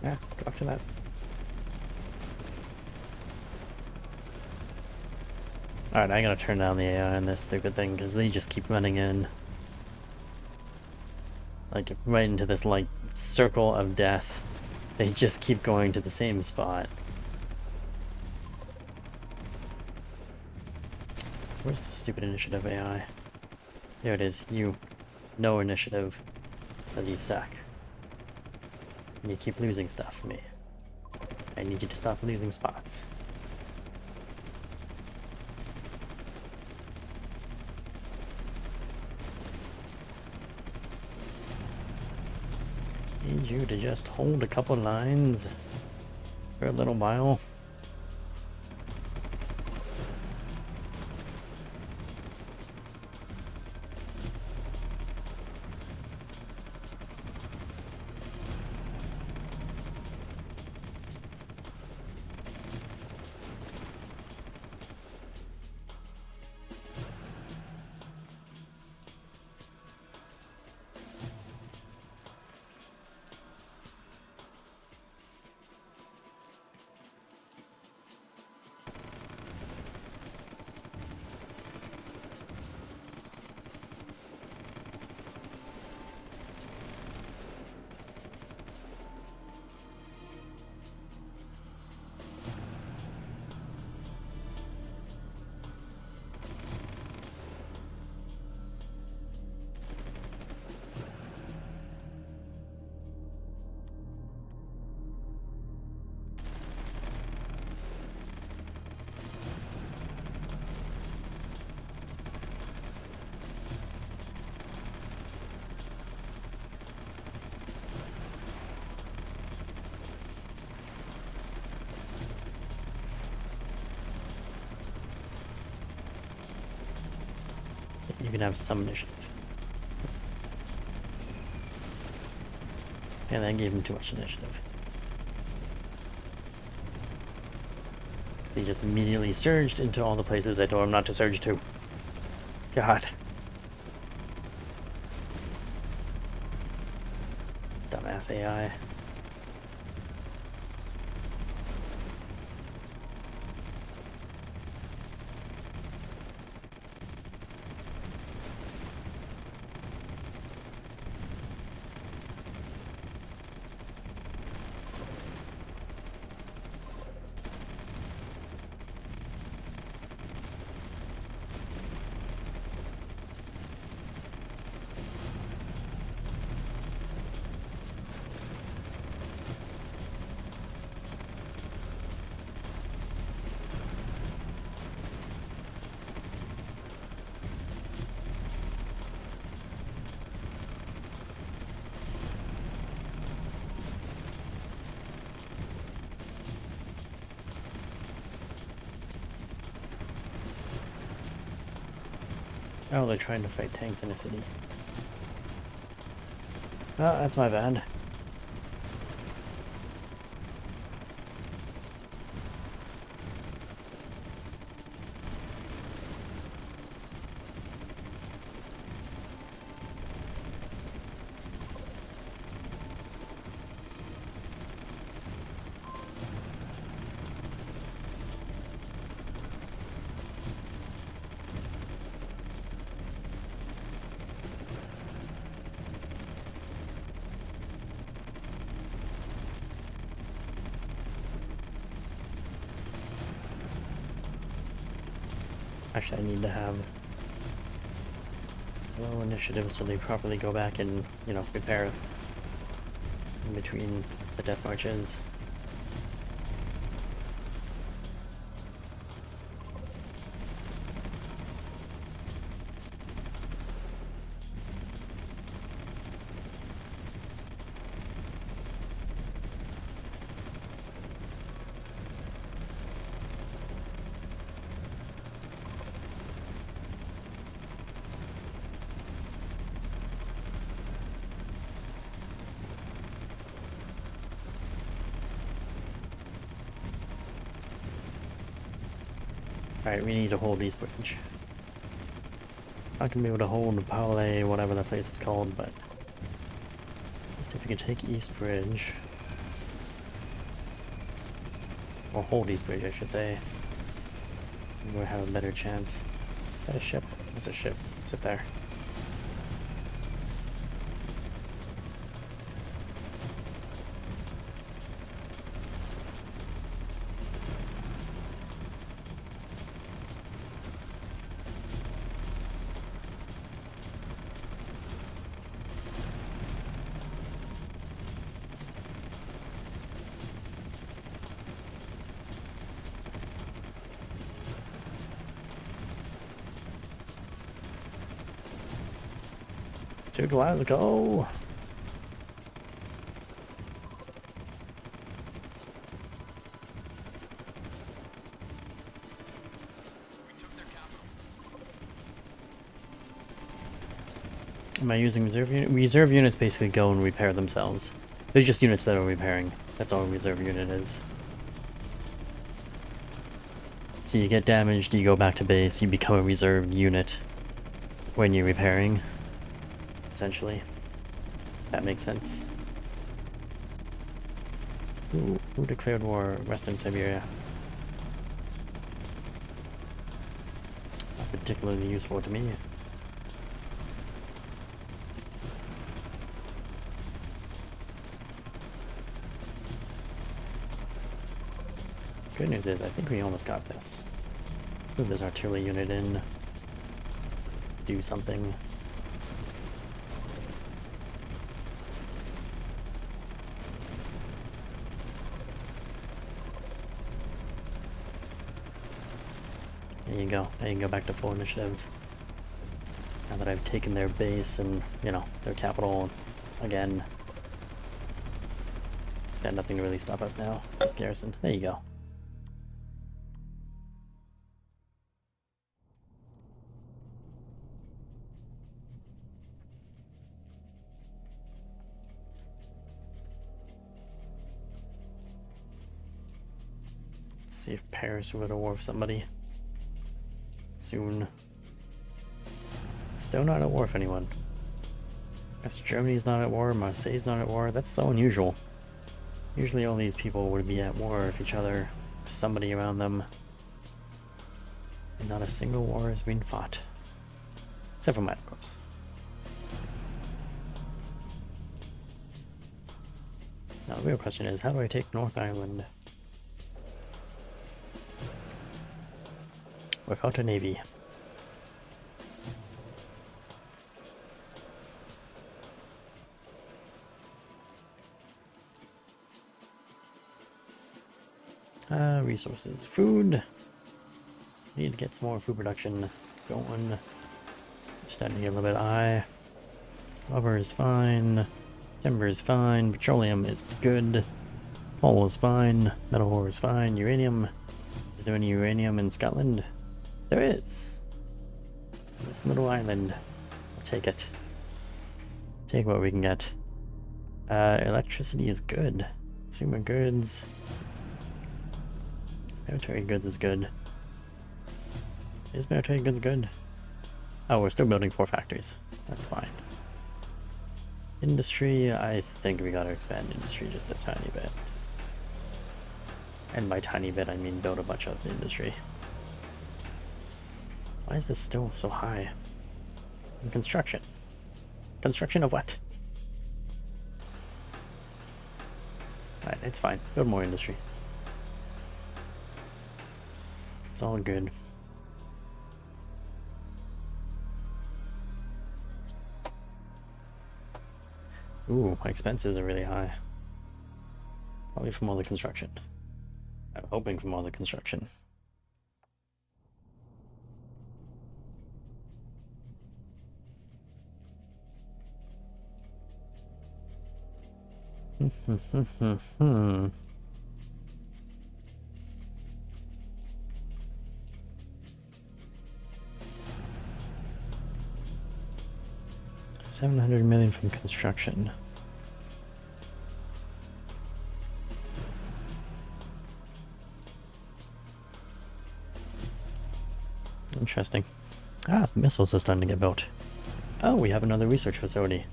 Yeah, go after that. Alright, I gotta turn down the AI on this stupid thing, because they just keep running in. Like, right into this, like, circle of death. They just keep going to the same spot. Where's the stupid initiative AI? There it is. You. No initiative. As you suck. And you keep losing stuff for me. I need you to stop losing spots. Need you to just hold a couple lines for a little while. You can have some initiative. And that gave him too much initiative. Because he just immediately surged into all the places I told him not to surge to. God. Dumbass AI. Oh, they're trying to fight tanks in a city. Oh, that's my bad. Actually, I need to have low initiative so they properly go back and, you know, repair in between the death marches. Alright, we need to hold East Bridge. Not gonna be able to hold Paule, whatever that place is called, but just if we can take East Bridge. Or hold East Bridge, I should say. We'll have a better chance. Is that a ship? It's a ship. Sit there. To Glasgow. Am I using reserve unit? Reserve units basically go and repair themselves. They're just units that are repairing. That's all a reserve unit is. So you get damaged, you go back to base, you become a reserved unit when you're repairing. Essentially. That makes sense. Who declared war? Western Siberia. Not particularly useful to me. Good news is, I think we almost got this. Let's move this artillery unit in. Do something. There you go. Now you can go back to full initiative. Now that I've taken their base and, you know, their capital again. Got nothing to really stop us now. Just garrison. There you go. Let's see if Paris will go to war with somebody soon. Still not at war with anyone. Guess Germany's not at war, Marseille's not at war. That's so unusual. Usually all these people would be at war with each other, somebody around them. And not a single war has been fought. Except for mine, of course. Now the real question is, how do I take North Ireland without a navy? Resources. Food. Need to get some more food production going. Starting to get a little bit high. Rubber is fine. Timber is fine. Petroleum is good. Coal is fine. Metal ore is fine. Uranium. Is there any uranium in Scotland? There is. This little island. I'll take it. Take what we can get. Electricity is good. Consumer goods. Military goods is good. Is military goods good? Oh, we're still building 4 factories. That's fine. Industry, I think we gotta expand industry just a tiny bit. And by tiny bit, I mean build a bunch of industry. Why is this still so high? And construction. Construction of what? Alright, it's fine. Build more industry. It's all good. Ooh, my expenses are really high. Probably from all the construction. I'm hoping from all the construction. Hmm. 700 million from construction. Interesting. Ah, missiles are starting to get built. Oh, we have another research facility.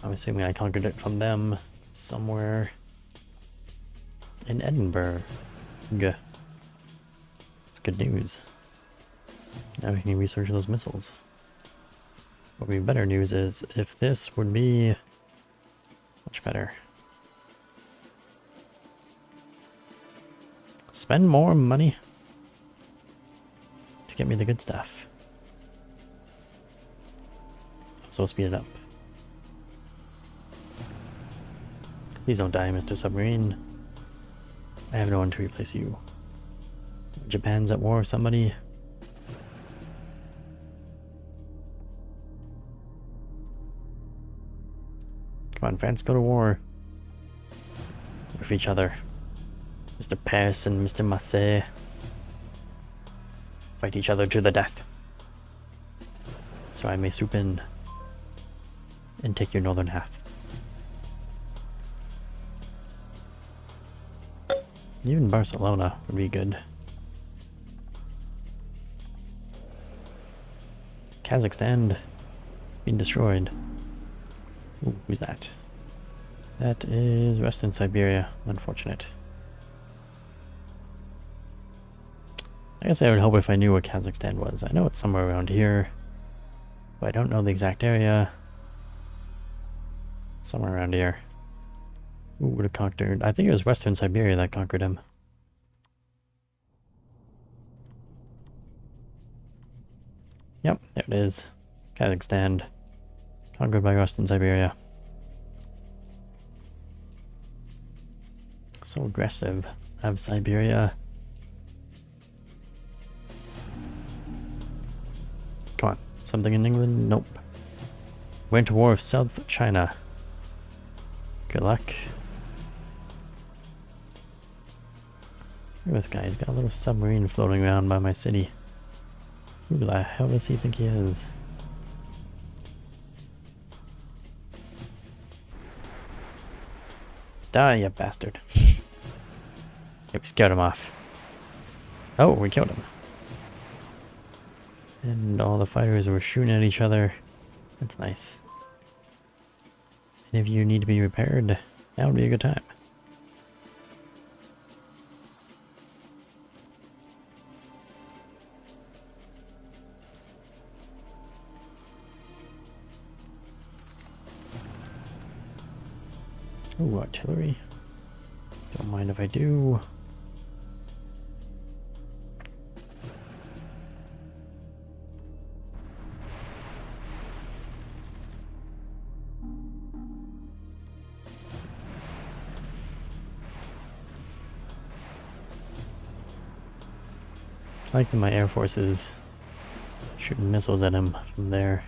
I'm assuming I conquered it from them somewhere in Edinburgh. It's good news. Now we can research those missiles. What would be better news is if this would be much better. Spend more money to get me the good stuff. So speed it up. Please don't die, Mr. Submarine. I have no one to replace you. Japan's at war with somebody. Come on, France, go to war with each other. Mr. Paris and Mr. Marseille fight each other to the death. So I may swoop in and take your northern half. Even Barcelona would be good. Kazakhstan being destroyed. Ooh, who's that? That is Western Siberia. Unfortunate. I guess I would hope if I knew what Kazakhstan was. I know it's somewhere around here, but I don't know the exact area. Somewhere around here. Who would have conquered? I think it was Western Siberia that conquered him. Yep, there it is. Kazakhstan. Conquered by Western Siberia. So aggressive. Have Siberia. Come on. Something in England? Nope. Went to war with South China. Good luck. Look at this guy. He's got a little submarine floating around by my city. Who the hell does he think he is? Die, you bastard. Okay, we scared him off. Oh, we killed him. And all the fighters were shooting at each other. That's nice. And if you need to be repaired, that would be a good time. Ooh, artillery. Don't mind if I do. I like that my Air Force is shooting missiles at him from there.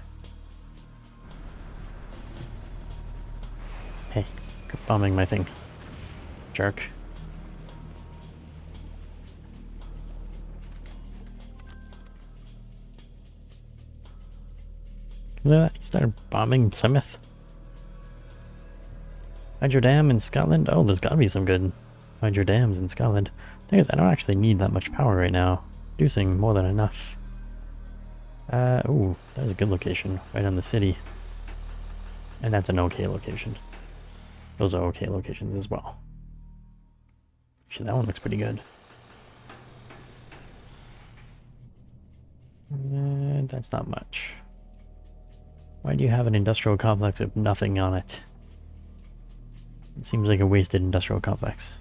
Hey, quit bombing my thing. Jerk. Look at that, he started bombing Plymouth. Hydro Dam in Scotland? Oh, there's gotta be some good hydro dams in Scotland. Thing is, I don't actually need that much power right now. Producing more than enough. Ooh, that is a good location, right on the city. And that's an okay location. Those are okay locations as well. Actually, that one looks pretty good. That's not much. Why do you have an industrial complex with nothing on it? It seems like a wasted industrial complex.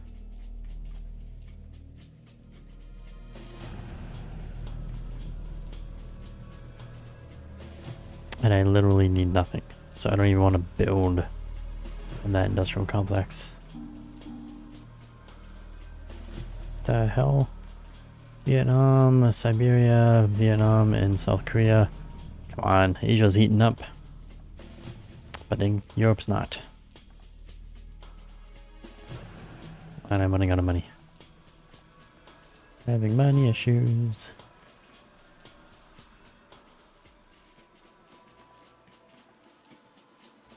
And I literally need nothing, so I don't even want to build in that industrial complex. The hell? Vietnam, Siberia, Vietnam, and South Korea. Come on, Asia's heating up. But in Europe's not. And I'm running out of money. Having money issues.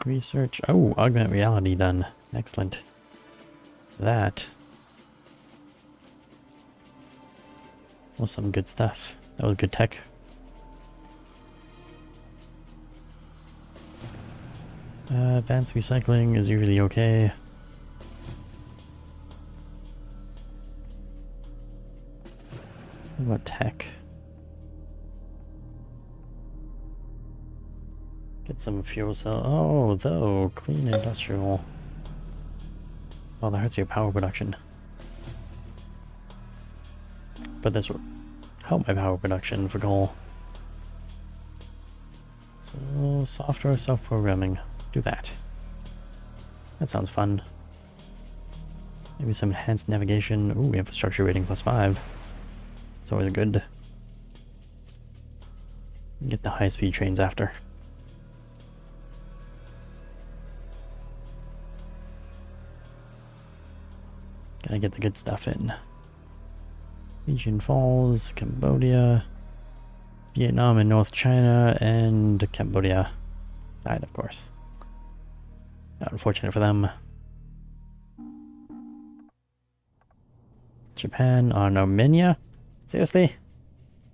Research. Oh, augmented reality done. Excellent. That was some good stuff. That was good tech. Advanced recycling is usually okay. What about tech? Get some fuel cell. Oh, though, clean industrial. Oh, that hurts your power production. But this will help my power production for coal. So, software self-programming. Do that. That sounds fun. Maybe some enhanced navigation. Ooh, infrastructure rating +5. It's always good. Get the high-speed trains after. Gotta get the good stuff in. Legion Falls, Cambodia, Vietnam and North China, and Cambodia died, of course. Unfortunate for them. Japan on Armenia? Seriously?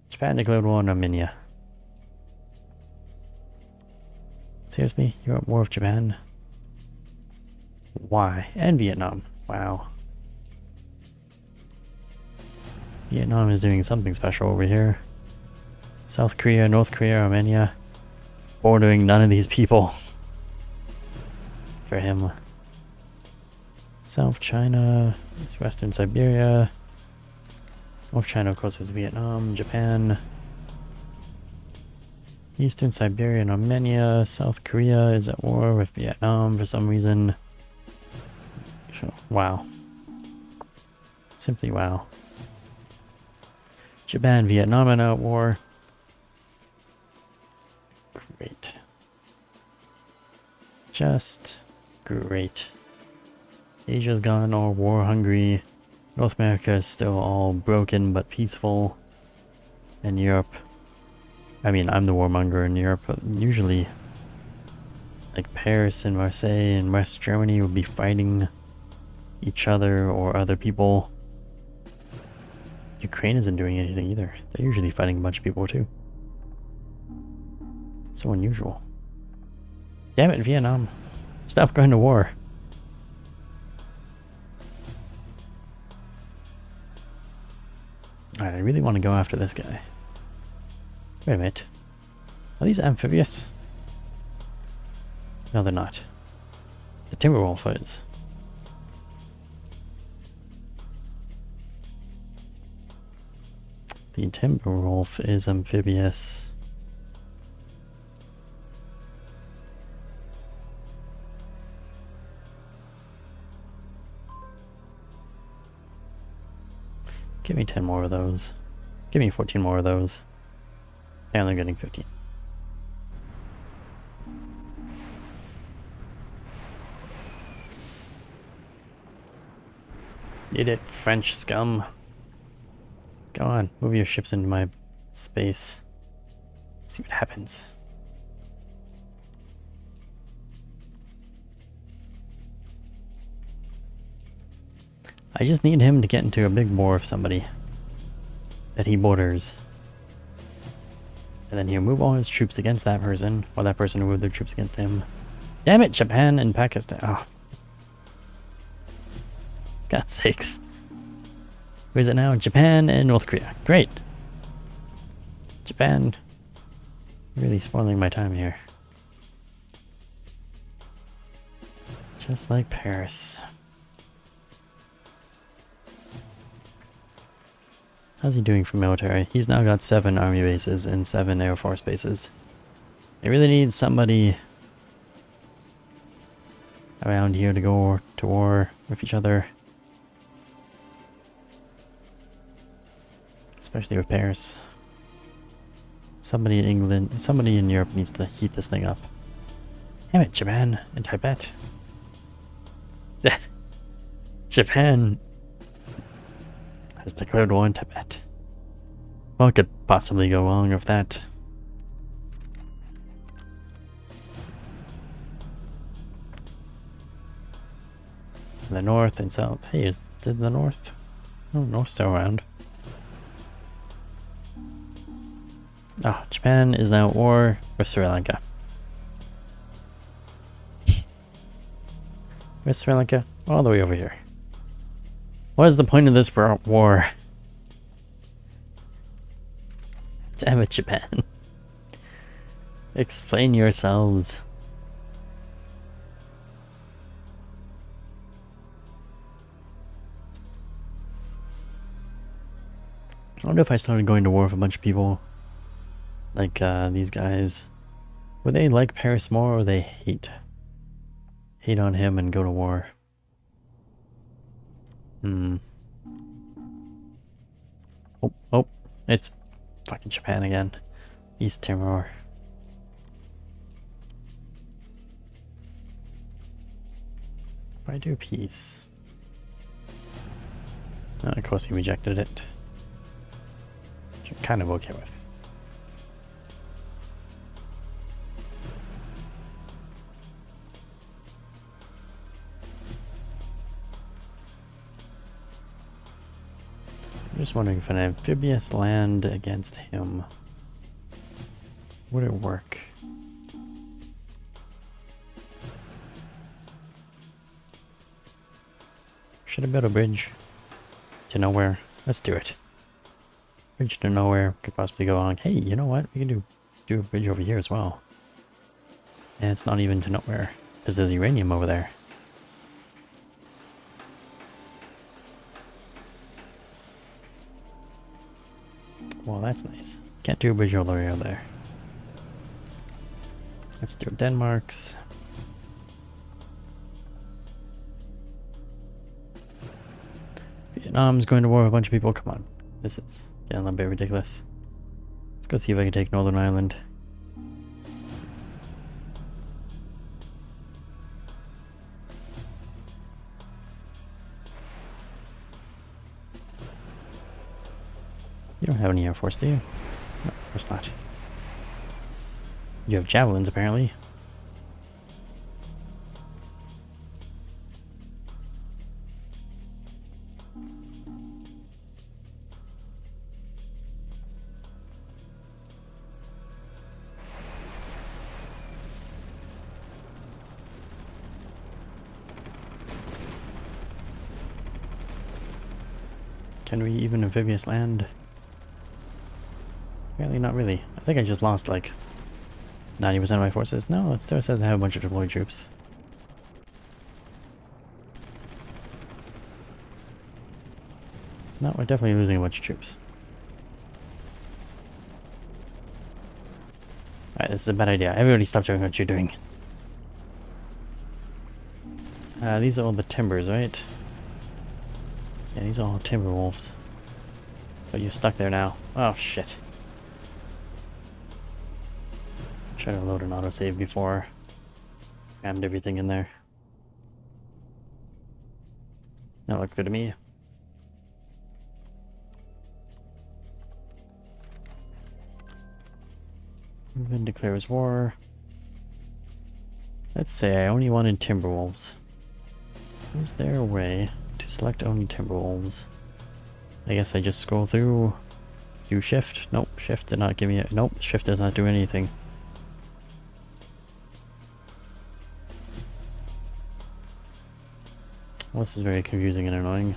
Japan declared war on Armenia. Seriously? You're at war with Japan? Why? And Vietnam. Wow. Vietnam is doing something special over here. South Korea, North Korea, Armenia. Bordering none of these people. For him. South China, it's Western Siberia. North China, of course, was Vietnam, Japan. Eastern Siberia and Armenia. South Korea is at war with Vietnam for some reason. Wow. Simply wow. Japan, Vietnam are now at war. Great. Just great. Asia's gone all war hungry. North America is still all broken but peaceful. And Europe, I mean, I'm the warmonger in Europe, but usually like Paris and Marseille and West Germany would be fighting each other or other people. Ukraine isn't doing anything either. They're usually fighting a bunch of people too. So unusual. Damn it, Vietnam. Stop going to war. Alright, I really want to go after this guy. Wait a minute. Are these amphibious? No, they're not. The Timberwolf is. The Timberwolf is amphibious. Give me 10 more of those. Give me 14 more of those. And they're getting 15. Eat it, French scum. Go on, move your ships into my space. See what happens. I just need him to get into a big war with somebody that he borders. And then he'll move all his troops against that person, or that person will move their troops against him. Damn it, Japan and Pakistan. Oh. God's sakes. Where is it now? Japan and North Korea. Great. Japan. Really spoiling my time here. Just like Paris. How's he doing for military? He's now got 7 army bases and 7 air force bases. They really need somebody around here to go to war with each other. Especially with Paris. Somebody in England, somebody in Europe needs to heat this thing up. Damn it, Japan and Tibet. Japan has declared war on Tibet. What could possibly go wrong with that? The north and south. Hey, did the north? Oh, north's still around. Oh, Japan is now at war with Sri Lanka. With Sri Lanka? All the way over here. What is the point of this war? Damn it, Japan. Explain yourselves. I wonder if I started going to war with a bunch of people like these guys. Would they like Paris more, or they hate on him and go to war? Oh, it's fucking Japan again. East Timor. If I do peace. Oh, of course he rejected it. Which I'm kind of okay with. I'm just wondering if an amphibious land against him, would it work? Should I build a bridge to nowhere? Let's do it. Bridge to nowhere could possibly go on. Hey, you know what? We can do a bridge over here as well. And it's not even to nowhere, because there's uranium over there. Well, that's nice. Can't do a bridge all the way over there. Let's do Denmark's. Vietnam's going to war with a bunch of people. Come on. This is getting a little bit ridiculous. Let's go see if I can take Northern Ireland. You don't have any Air Force, do you? No, of course not. You have javelins, apparently. Can we even amphibious land? Apparently not really. I think I just lost like 90% of my forces. No, it still says I have a bunch of deployed troops. No, we're definitely losing a bunch of troops. Alright, this is a bad idea. Everybody stop doing what you're doing. These are all the timbers, right? Yeah, these are all timber wolves. But you're stuck there now. Oh, shit. Try to load an autosave before crammed everything in there. That looks good to me. Then declares war. Let's say I only wanted Timberwolves. Is there a way to select only Timberwolves? I guess I just scroll through, do shift. Nope, shift did not give me a, nope, shift does not do anything. Well, this is very confusing and annoying.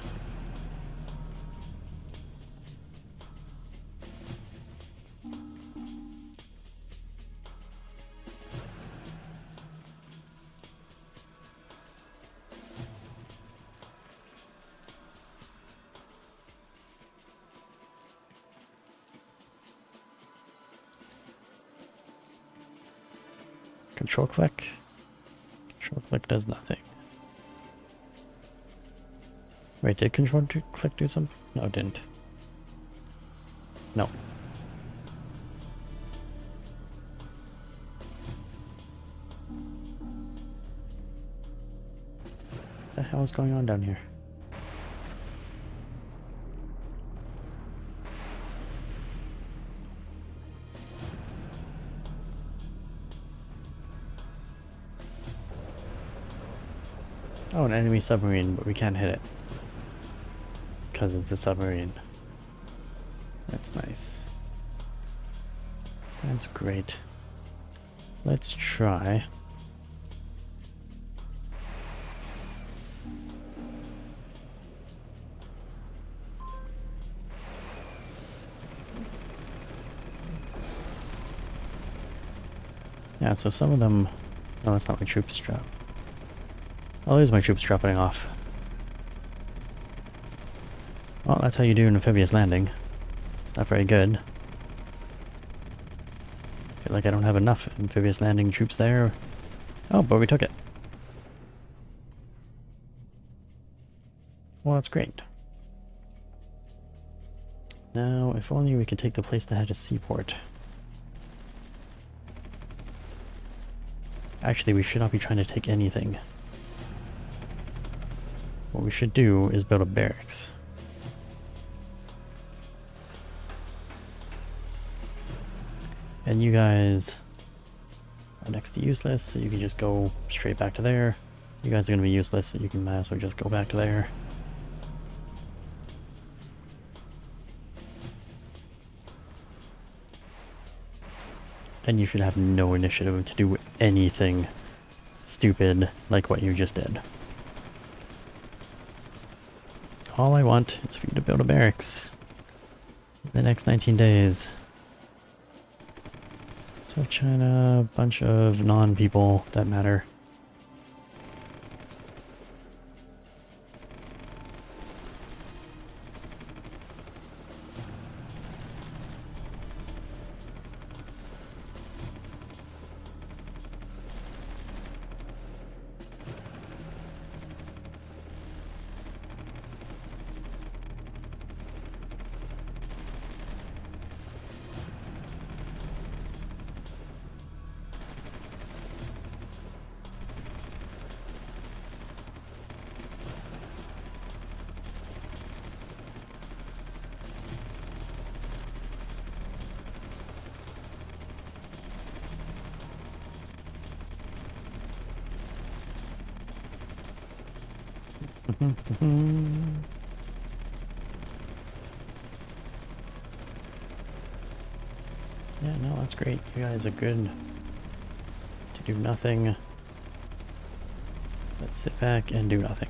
Control click. Control click does nothing. Wait, did control click do something? No, it didn't. No. What the hell is going on down here? Oh, an enemy submarine, but we can't hit it. Because it's a submarine. That's nice. That's great. Let's try. Yeah, so some of them... No, that's not my troops drop. Oh, there's my troops dropping off. Well, that's how you do an amphibious landing. It's not very good. I feel like I don't have enough amphibious landing troops there. Oh, but we took it. Well, that's great. Now, if only we could take the place that had a seaport. Actually, we should not be trying to take anything. What we should do is build a barracks. And you guys are next to useless, so you can just go straight back to there. You guys are going to be useless, so you can might as well just go back to there. And you should have no initiative to do anything stupid like what you just did. All I want is for you to build a barracks in the next 19 days. South China, a bunch of non-people that matter. Yeah, no, that's great. You guys are good to do nothing. Let's sit back and do nothing.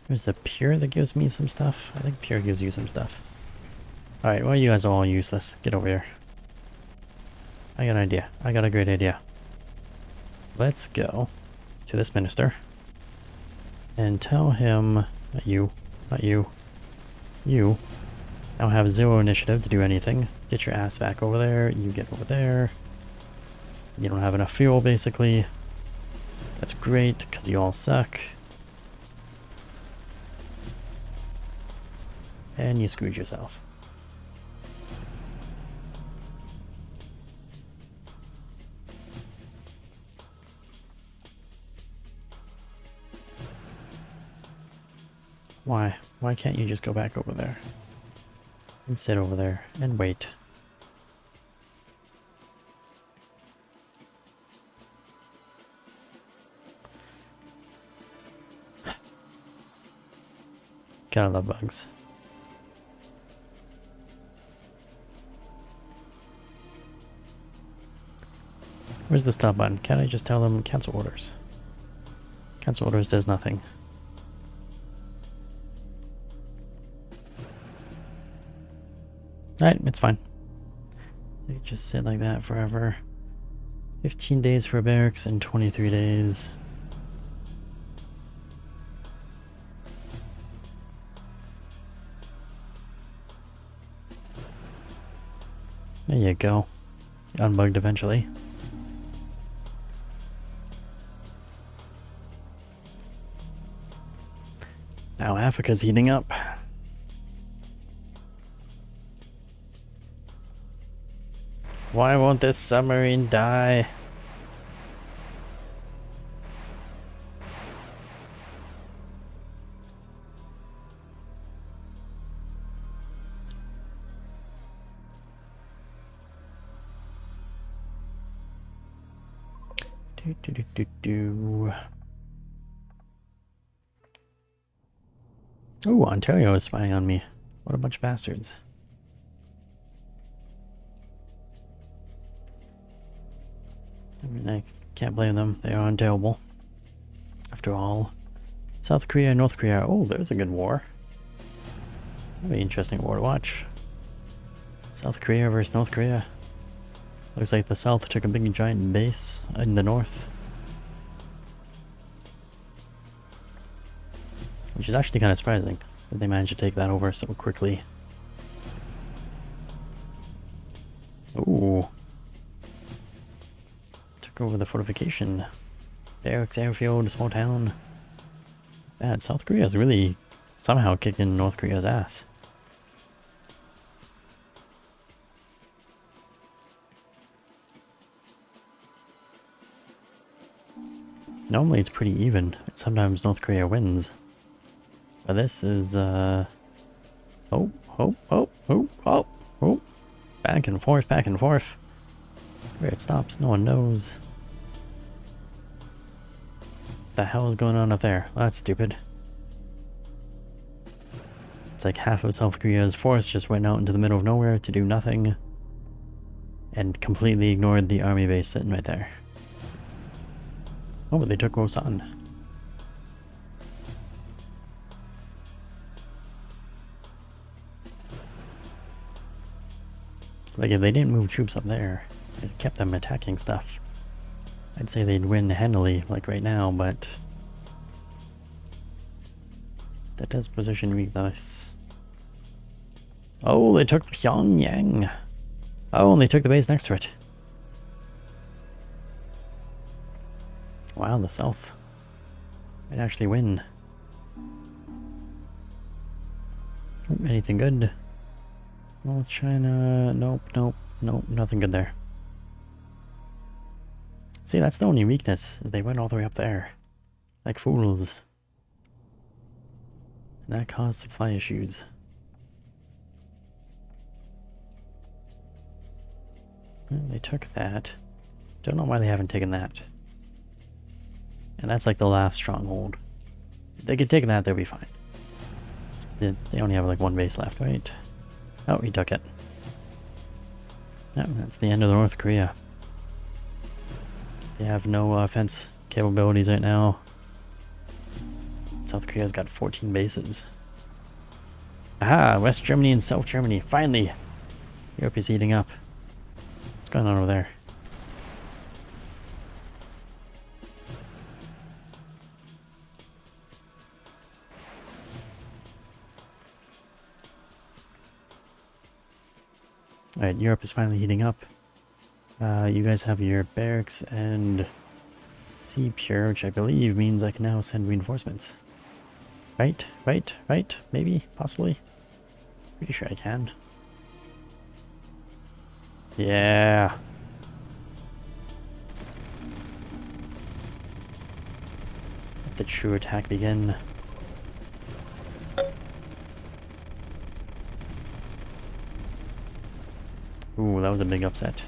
There's the Pure that gives me some stuff. I think Pure gives you some stuff. Alright, well you guys are all useless. Get over here. I got an idea. I got a great idea. Let's go to this minister and tell him, not you, you now have 0 initiative to do anything. Get your ass back over there. You get over there. You don't have enough fuel, basically. That's great, because you all suck. And you screwed yourself. Why? Why can't you just go back over there? And sit over there and wait. Gotta love bugs. Where's the stop button? Can't I just tell them cancel orders? Cancel orders does nothing. Alright, it's fine. They just sit like that forever. 15 days for barracks and 23 days. There you go. Unbugged eventually. Now Africa's heating up. Why won't this submarine die? Oh, Ontario is spying on me. What a bunch of bastards. I mean, I can't blame them. They are untellable. After all. South Korea and North Korea. Oh, there's a good war. That'd be an interesting war to watch. South Korea versus North Korea. Looks like the South took a big giant base in the North. Which is actually kind of surprising that they managed to take that over so quickly. Ooh. Took over the fortification. Barracks, airfield, small town. Bad. South Korea is really somehow kicking North Korea's ass. Normally it's pretty even, and sometimes North Korea wins. But this is, oh, back and forth, back and forth. Where it stops, no one knows. What the hell is going on up there? Well, that's stupid. It's like half of South Korea's force just went out into the middle of nowhere to do nothing. And completely ignored the army base sitting right there. Oh, but they took Wosan. Like, if they didn't move troops up there, it kept them attacking stuff, I'd say they'd win handily, like right now, but that does position weakness. Oh, they took Pyongyang. Oh, and they took the base next to it. Wow, the South might actually win. Oh, anything good? Well, China, nope, nothing good there. See, that's the only weakness, is they went all the way up there. Like fools. And that caused supply issues. Well, they took that. Don't know why they haven't taken that. And that's like the last stronghold. If they could take that, they'll be fine. They only have like one base left, right? Oh, he took it. Yep, that's the end of North Korea. They have no offense capabilities right now. South Korea's got 14 bases. Aha! West Germany and South Germany. Finally! Europe is heating up. What's going on over there? Alright, Europe is finally heating up. You guys have your barracks and sea pure, which I believe means I can now send reinforcements. Right? Right? Right? Maybe? Possibly? Pretty sure I can. Yeah. Let the true attack begin. Ooh, that was a big upset.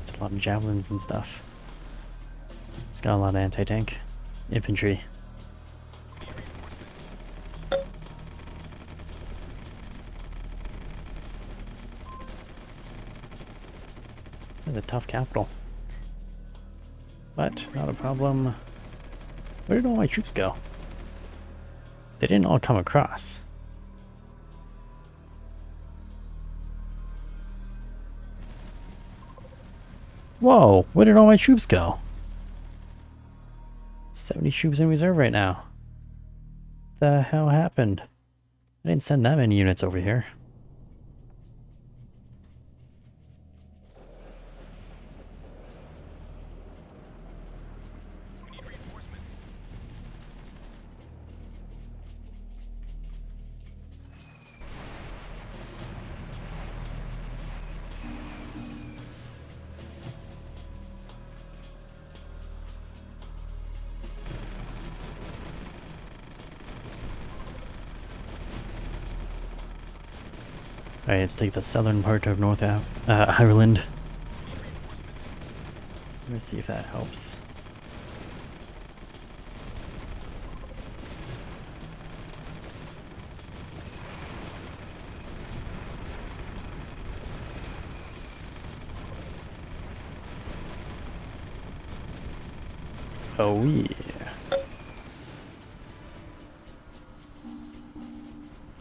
It's a lot of javelins and stuff. It's got a lot of anti-tank infantry. It's a tough capital. But not a problem. Where did all my troops go? They didn't all come across. Whoa, where did all my troops go? 70 troops in reserve right now. The hell happened? I didn't send that many units over here. Alright, let's take the southern part of North Ireland. Let me see if that helps. Oh yeah.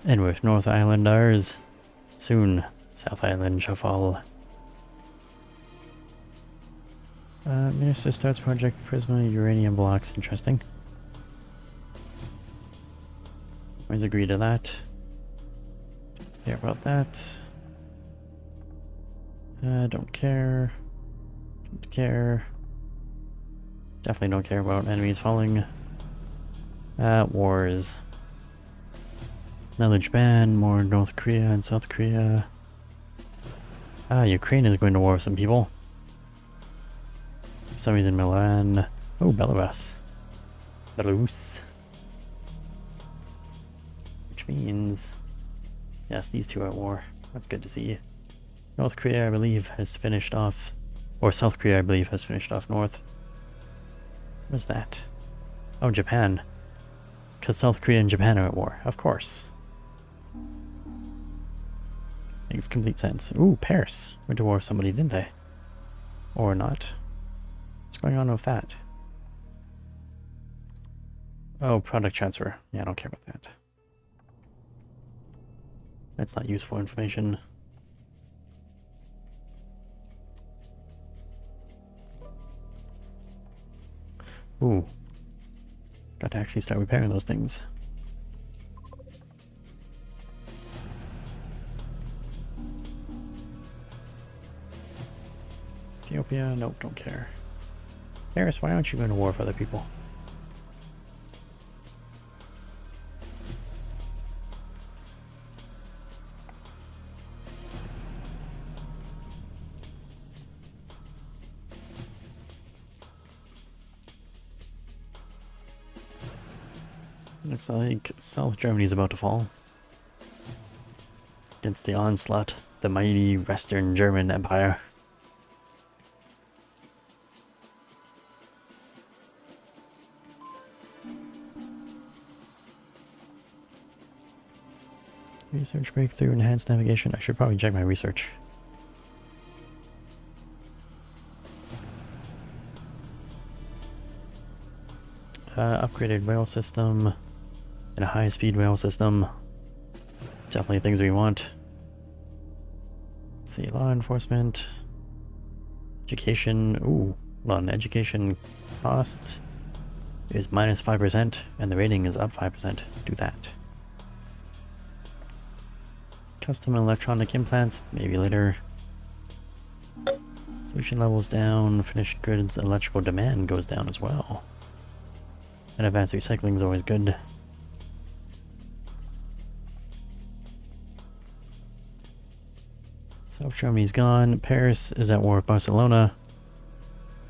And with North Island ours, soon South Island shall fall. Minister starts Project Prisma uranium blocks. Interesting. Always agree to that. Don't care about that. Don't care. Don't care. Definitely don't care about enemies falling. Wars. Another Japan, more North Korea and South Korea. Ukraine is going to war with some people. For some reason, Milan. Oh, Belarus. Belarus. Which means, yes, these two are at war. That's good to see. North Korea, I believe, has finished off, or South Korea, I believe, has finished off North. What's that? Oh, Japan. Because South Korea and Japan are at war, of course. Makes complete sense. Ooh, Paris went to war with somebody, didn't they? Or not? What's going on with that? Oh, product transfer. Yeah, I don't care about that. That's not useful information. Ooh. Got to actually start repairing those things. Ethiopia? Nope, don't care. Paris, why aren't you going to war with other people? Looks like South Germany is about to fall. Against the onslaught, the mighty Western German Empire. Research breakthrough, enhanced navigation. I should probably check my research. Upgraded rail system and a high-speed rail system. Definitely things we want. Let's see, law enforcement, education. Ooh, hold on, education cost is -5%, and the rating is up 5%. Do that. Custom electronic implants, maybe later. Pollution levels down, finished goods electrical demand goes down as well. And advanced recycling is always good. South Germany's gone. Paris is at war with Barcelona.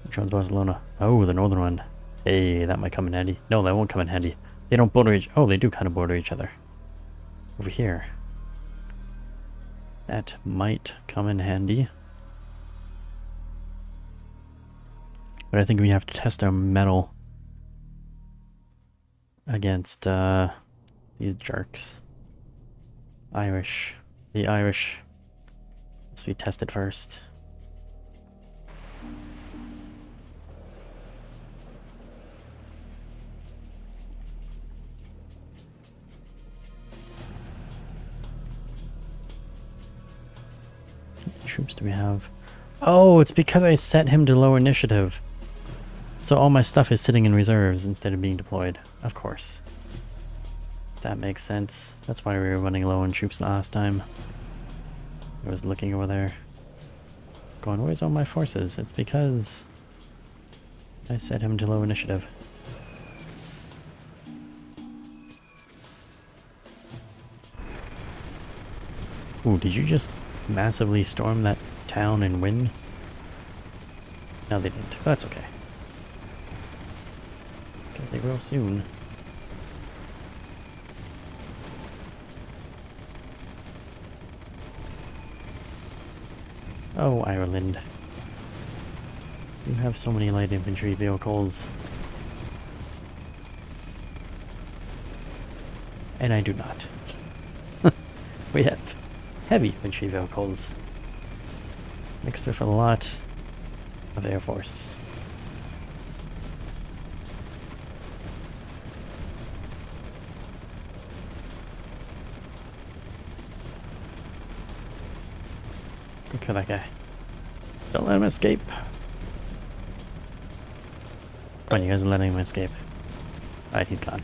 Which one's Barcelona? Oh, the northern one. Hey, that might come in handy. No, that won't come in handy. They don't border each... Oh, they do kind of border each other. Over here. That might come in handy. But I think we have to test our metal against these jerks. Irish. The Irish must be tested first. How many troops do we have? Oh, it's because I set him to low initiative. So all my stuff is sitting in reserves instead of being deployed. Of course. That makes sense. That's why we were running low on troops last time. I was looking over there. Going, where's all my forces? It's because I set him to low initiative. Ooh, did you just massively storm that town and win? No, they didn't. But that's okay. Because they will soon. Oh, Ireland. You have so many light infantry vehicles. And I do not. We have heavy infantry vehicles. Mixed with a lot of Air Force. Go kill that guy. Don't let him escape. Come on, you guys are letting him escape. Alright, he's gone.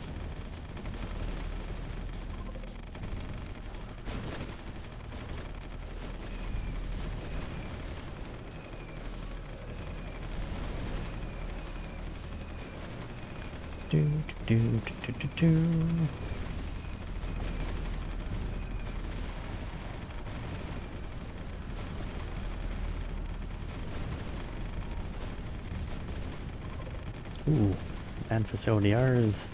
Do, do, do, do, do, do. Ooh, and facility ours.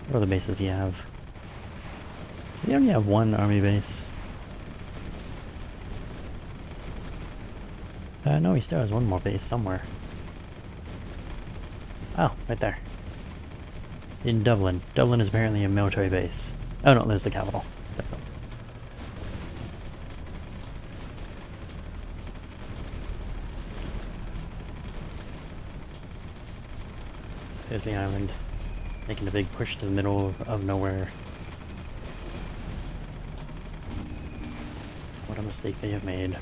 What other bases do you have? Does he only have one army base? No, he still has one more base somewhere. Oh, right there. In Dublin. Dublin is apparently a military base. Oh no, there's the capital. There's the island, making a big push to the middle of nowhere. What a mistake they have made.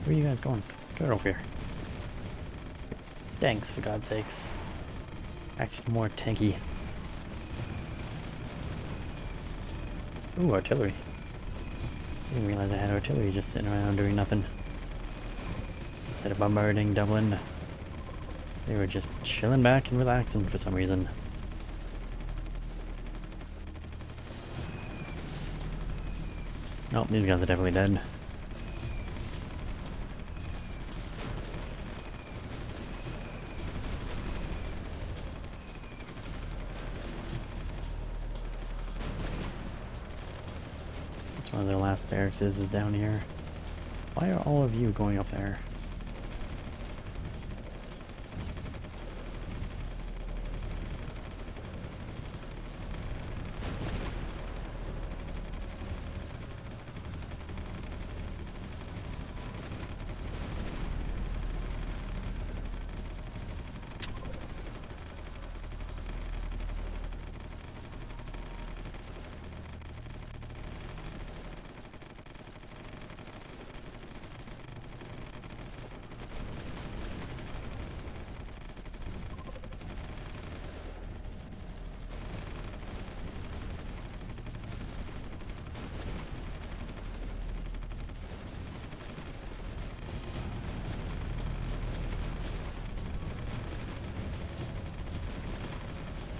Where are you guys going? Get over here. Thanks, for God's sakes. Actually, more tanky. Ooh, artillery. Didn't realize I had artillery just sitting around doing nothing. Instead of bombarding Dublin, they were just chilling back and relaxing for some reason. Oh, these guys are definitely dead. That's one of their last barracks is down here. Why are all of you going up there?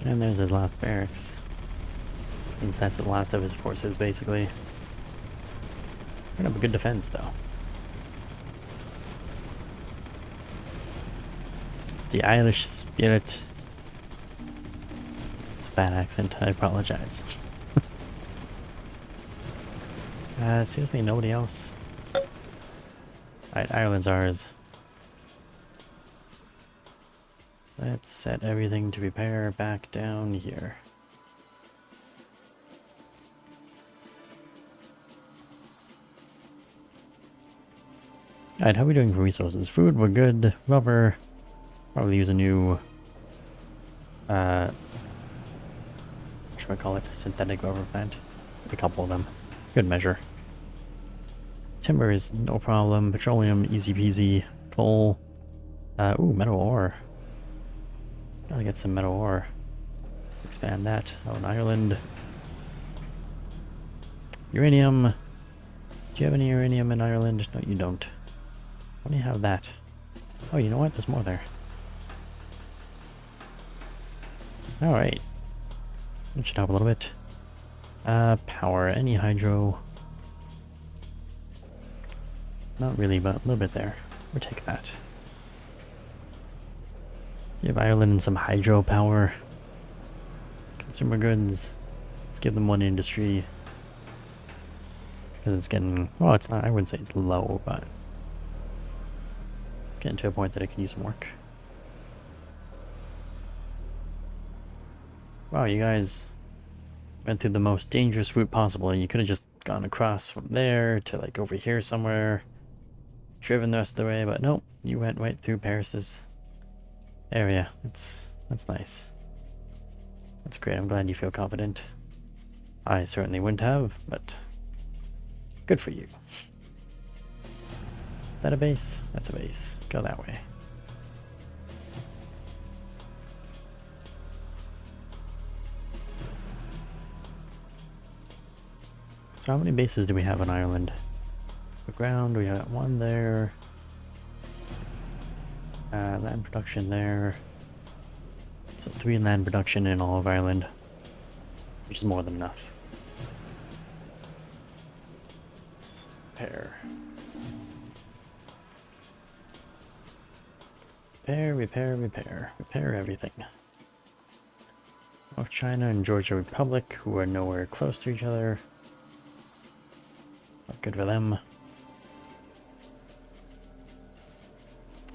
And there's his last barracks. Means that's the last of his forces, basically. We're gonna have a good defense, though. It's the Irish spirit. It's a bad accent, I apologize. Seriously, nobody else? Alright, Ireland's ours. Let's set everything to repair back down here. Alright, how are we doing for resources? Food, we're good. Rubber, probably use a new, what should I call it? Synthetic rubber plant. A couple of them. Good measure. Timber is no problem. Petroleum, easy peasy. Coal. Ooh, metal ore. Gotta get some metal ore. Expand that. Oh, in Ireland. Uranium. Do you have any uranium in Ireland? No, you don't. Why do you have that? Oh, you know what? There's more there. Alright. That should help a little bit. Power. Any hydro? Not really, but a little bit there. We'll take that. Give Ireland some hydro power. Consumer goods. Let's give them one industry. Because it's getting... well, it's not... I wouldn't say it's low, but... it's getting to a point that it can use some work. Wow, you guys went through the most dangerous route possible. You could have just gone across from there to like over here somewhere. Driven the rest of the way, but nope. You went right through Paris's area. That's nice. That's great. I'm glad you feel confident. I certainly wouldn't have, but good for you. Is that a base? That's a base. Go that way. So how many bases do we have in Ireland? For ground, we got one there. Land production there. So 3 land production in all of Ireland, which is more than enough. Repair. Repair everything. North China and Georgia Republic, who are nowhere close to each other. Not good for them.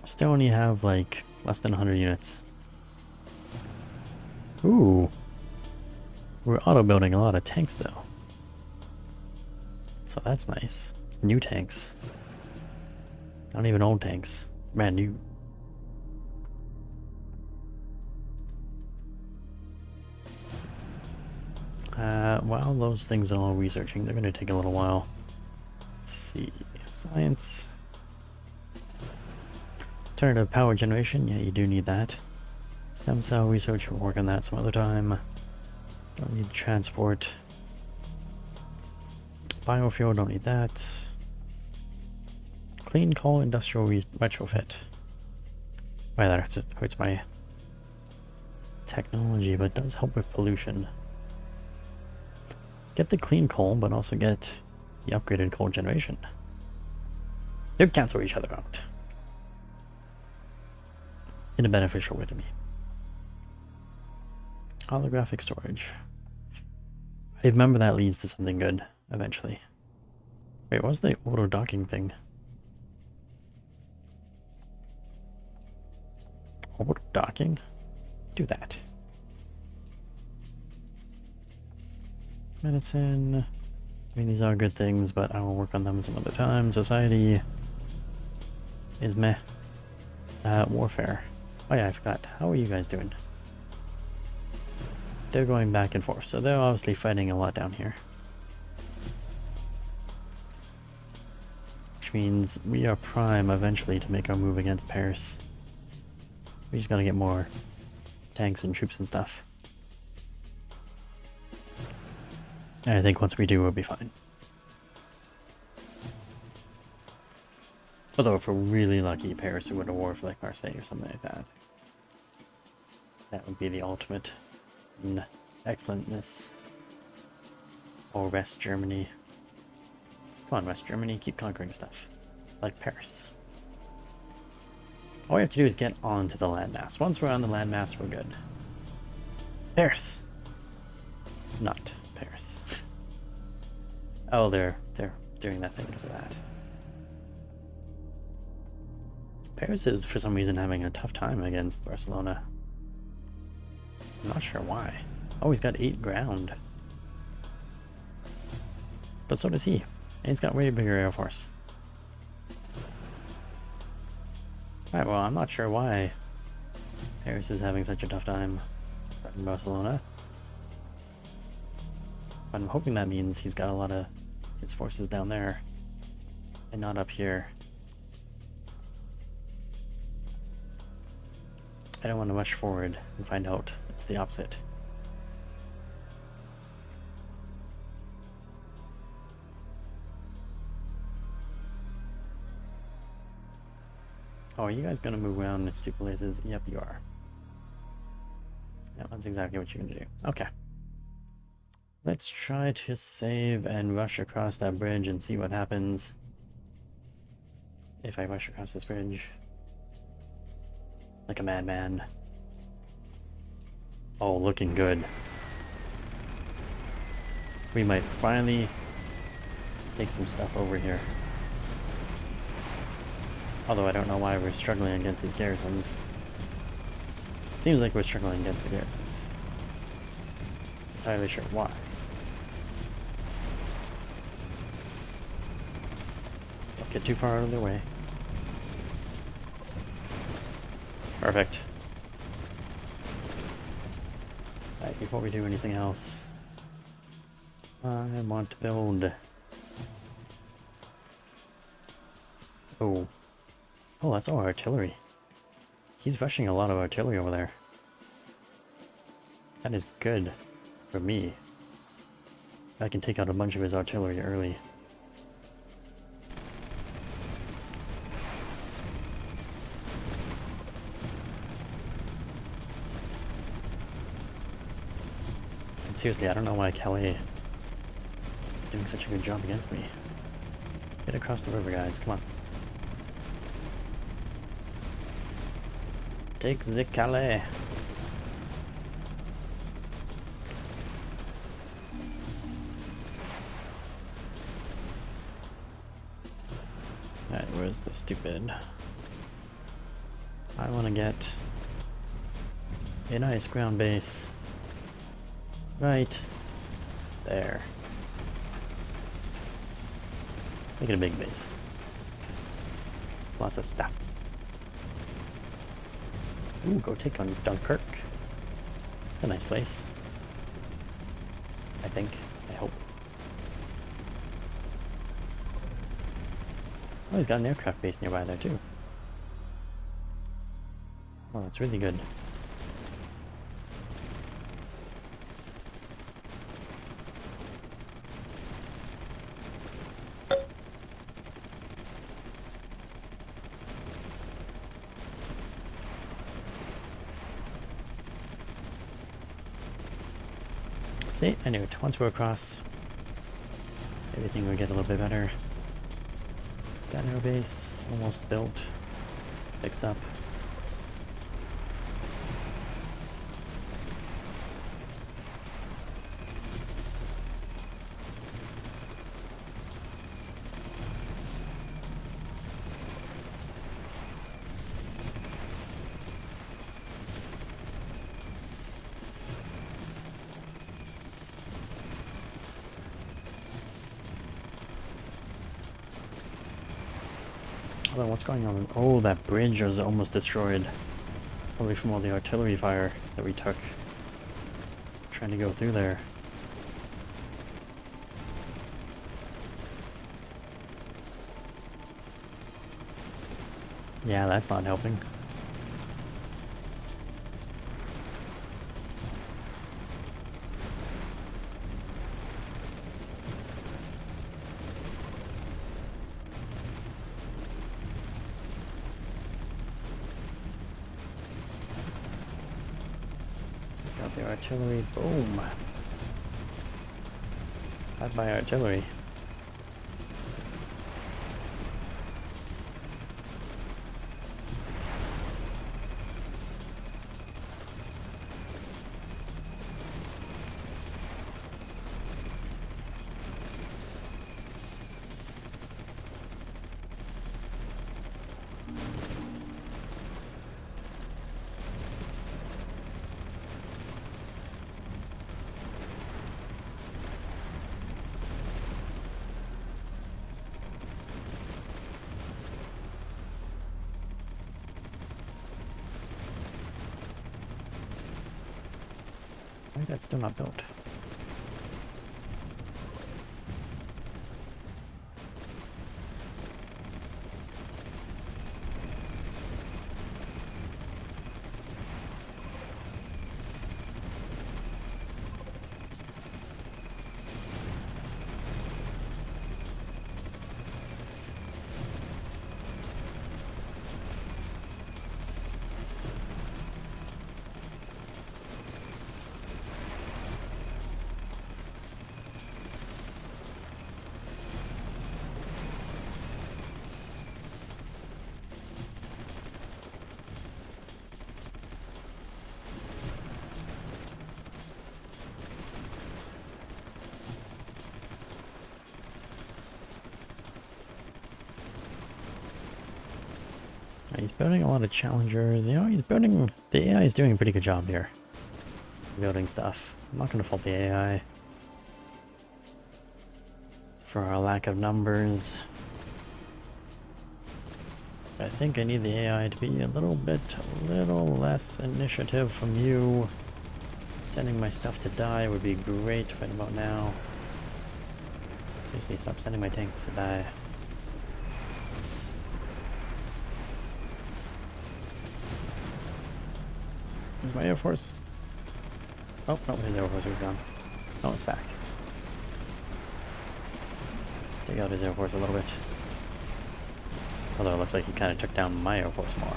Still only have like less than 100 units. Ooh. We're auto building a lot of tanks though. So that's nice. It's new tanks. Not even old tanks. Brand new. While those things are all researching, they're going to take a little while. Let's see. Science. Alternative power generation. Yeah, you do need that. Stem cell research. We'll work on that some other time. Don't need the transport. Biofuel. Don't need that. Clean coal industrial retrofit. Why that hurts my technology, but it does help with pollution. Get the clean coal, but also get the upgraded coal generation. They cancel each other out in a beneficial way to me. Holographic storage. I remember that leads to something good eventually. Wait, what's the auto docking thing? Auto docking? Do that. Medicine. I mean, these are good things, but I will work on them some other time. Society is meh. Warfare. Oh yeah, I forgot. How are you guys doing? They're going back and forth, so they're obviously fighting a lot down here. Which means we are prime eventually to make our move against Paris. We just gotta get more tanks and troops and stuff. And I think once we do, we'll be fine. Although if we're really lucky, Paris would win a war for like Marseille or something like that. That would be the ultimate in excellentness. Or West Germany. Come on, West Germany, keep conquering stuff. Like Paris. All we have to do is get onto the landmass. Once we're on the landmass, we're good. Paris! Not Paris. Oh, they're doing that thing because of that. Paris is, for some reason, having a tough time against Barcelona. I'm not sure why. Oh, he's got 8 ground. But so does he. And he's got way bigger air force. Alright, well, I'm not sure why Paris is having such a tough time in Barcelona. But I'm hoping that means he's got a lot of his forces down there and not up here. I don't want to rush forward and find out it's the opposite. Oh, are you guys gonna move around in stupid places? Yep, you are. Yeah, that's exactly what you're gonna do. Okay. Let's try to save and rush across that bridge and see what happens if I rush across this bridge. Like a madman. Oh, looking good. We might finally take some stuff over here. Although I don't know why we're struggling against these garrisons. It seems like we're struggling against the garrisons. Not entirely sure why. Don't get too far out of their way. Perfect. Alright, before we do anything else, I want to build... Oh. Oh, that's all artillery. He's rushing a lot of artillery over there. That is good for me. I can take out a bunch of his artillery early. And seriously, I don't know why Calais is doing such a good job against me. Get across the river, guys. Come on. Take the Calais. Alright, where's the stupid? I want to get a nice ground base right there. Make it a big base. Lots of stuff. Ooh, go take on Dunkirk. It's a nice place. I think. I hope. Oh, he's got an aircraft base nearby there too. Oh, that's really good. See, I knew it. Once we're across, everything will get a little bit better. Is that air base almost built? Fixed up. Although, what's going on? Oh, that bridge was almost destroyed. Probably from all the artillery fire that we took. Trying to go through there. Yeah, that's not helping. Take out the artillery. Boom. Bye bye artillery. Why is that still not built? He's building a lot of challengers. You know, he's building... The AI is doing a pretty good job here. Building stuff. I'm not going to fault the AI for our lack of numbers. I think I need the AI to be a little less initiative from you. Sending my stuff to die would be great right about now. Seriously, stop sending my tanks to die. Where's my Air Force? Oh, no, his Air Force is gone. Oh, it's back. Take out his Air Force a little bit. Although it looks like he kind of took down my Air Force more.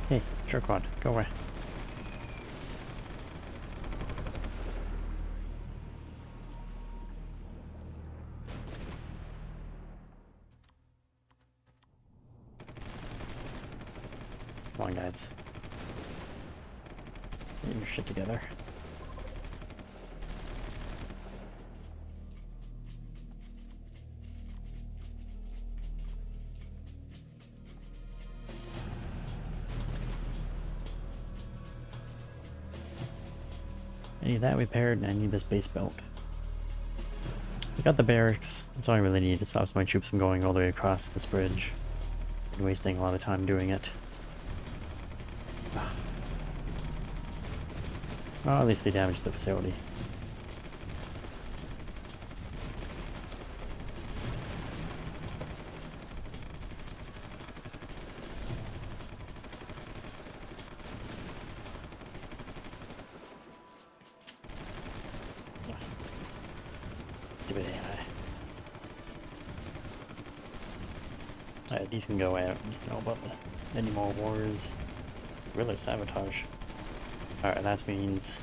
Hey, jerkwad, go away. Come on, guys. Get your shit together. I need that repaired, and I need this base built. I got the barracks. That's all I really need. It stops my troops from going all the way across this bridge and wasting a lot of time doing it. Ugh. Well, at least they damaged the facility. Stupid AI. Alright, these can go out. I don't know about any more wars. Really sabotage. Alright, that means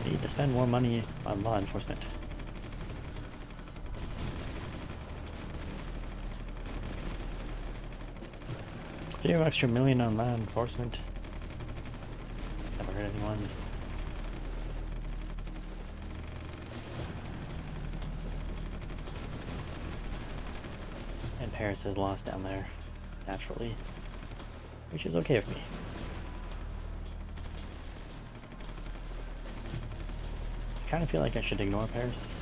I need to spend more money on law enforcement. A few extra million on law enforcement. Never hurt anyone. And Paris has lost down there, naturally, which is okay with me. I kind of feel like I should ignore Paris.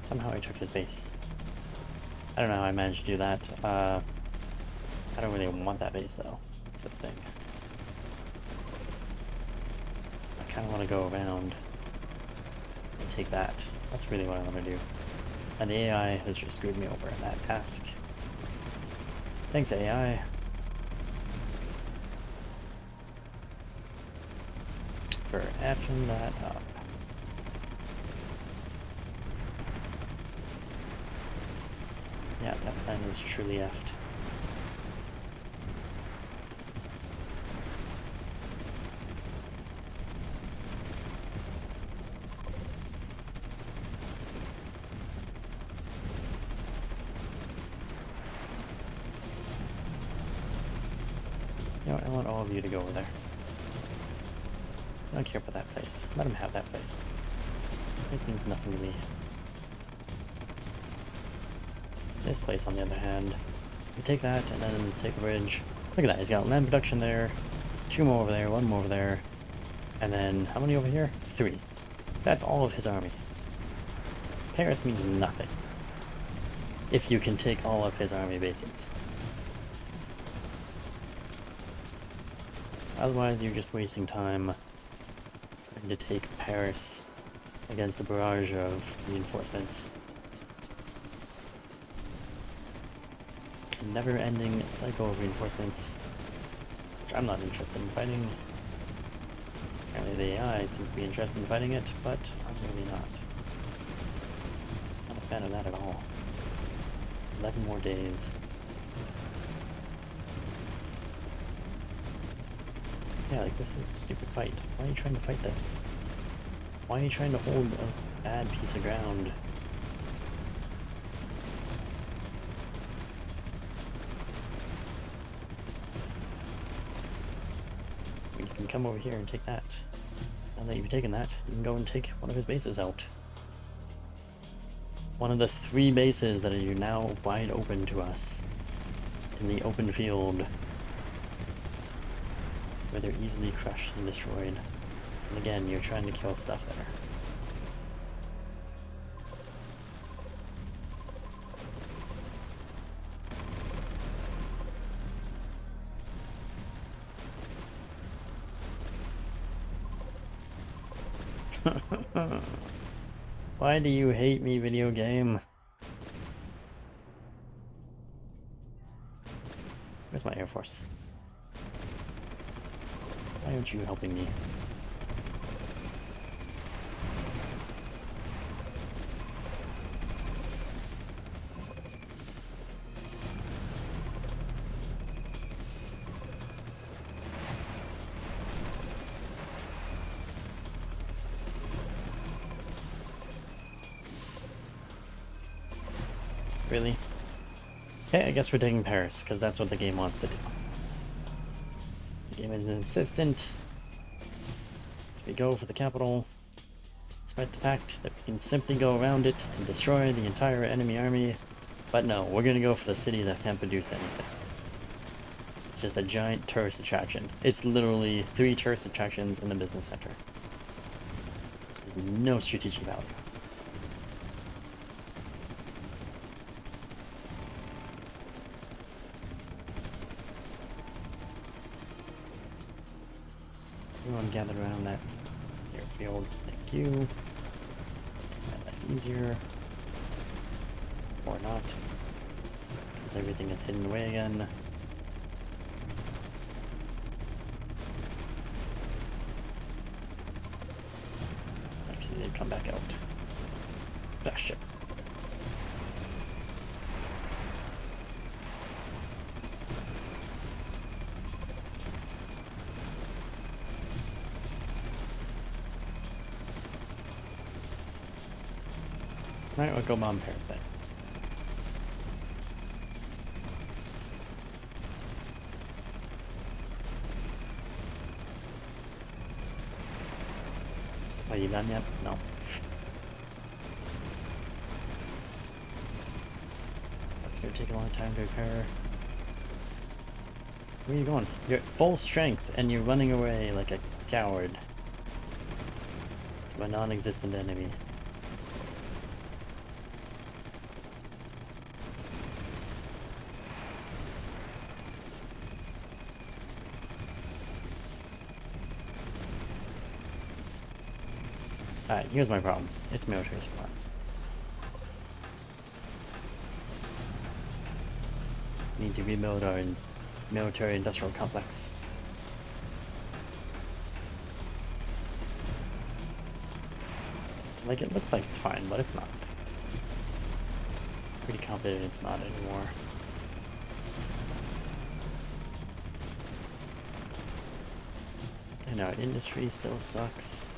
Somehow I took his base. I don't know how I managed to do that. I don't really want that base though. That's the thing. I kind of want to go around and take that. That's really what I want to do. And the AI has just screwed me over in that task. Thanks, AI. For effing that up. Yeah, that plan is truly effed. You know what, I want all of you to go over there. I don't care about that place. Let him have that place. This means nothing to me. This place, on the other hand, we take that and then take the bridge. Look at that, he's got land production there, 2 more over there, 1 more over there, and then how many over here? 3. That's all of his army. Paris means nothing if you can take all of his army bases. Otherwise, you're just wasting time trying to take Paris against a barrage of reinforcements. Never-ending cycle of reinforcements, which I'm not interested in fighting. Apparently the AI seems to be interested in fighting it, but I'm really not. Not a fan of that at all. 11 more days. Yeah, like, this is a stupid fight. Why are you trying to fight this? Why are you trying to hold a bad piece of ground? You can come over here and take that. Now that you've taken that, you can go and take one of his bases out. One of the 3 bases that are now wide open to us in the open field, where they're easily crushed and destroyed. And again, you're trying to kill stuff there. Why do you hate me, video game? Where's my Air Force? Why aren't you helping me? Really? Okay, I guess we're taking Paris, because that's what the game wants to do. The game is insistent. We go for the capital, despite the fact that we can simply go around it and destroy the entire enemy army. But no, we're gonna go for the city that can't produce anything. It's just a giant tourist attraction. It's literally 3 tourist attractions in the business center. There's no strategic value. Everyone gathered around that airfield. Thank you. Make that easier. Or not. Because everything is hidden away again. Actually, they'd come back out. That shit. Alright, we'll go bomb Paris then. Are you done yet? No. That's It's gonna take a long time to repair. Where are you going? You're at full strength and you're running away like a coward from a non-existent enemy. Alright, here's my problem. It's military supplies. Need to rebuild our military industrial complex. Like, it looks like it's fine, but it's not. Pretty confident it's not anymore. And our industry still sucks.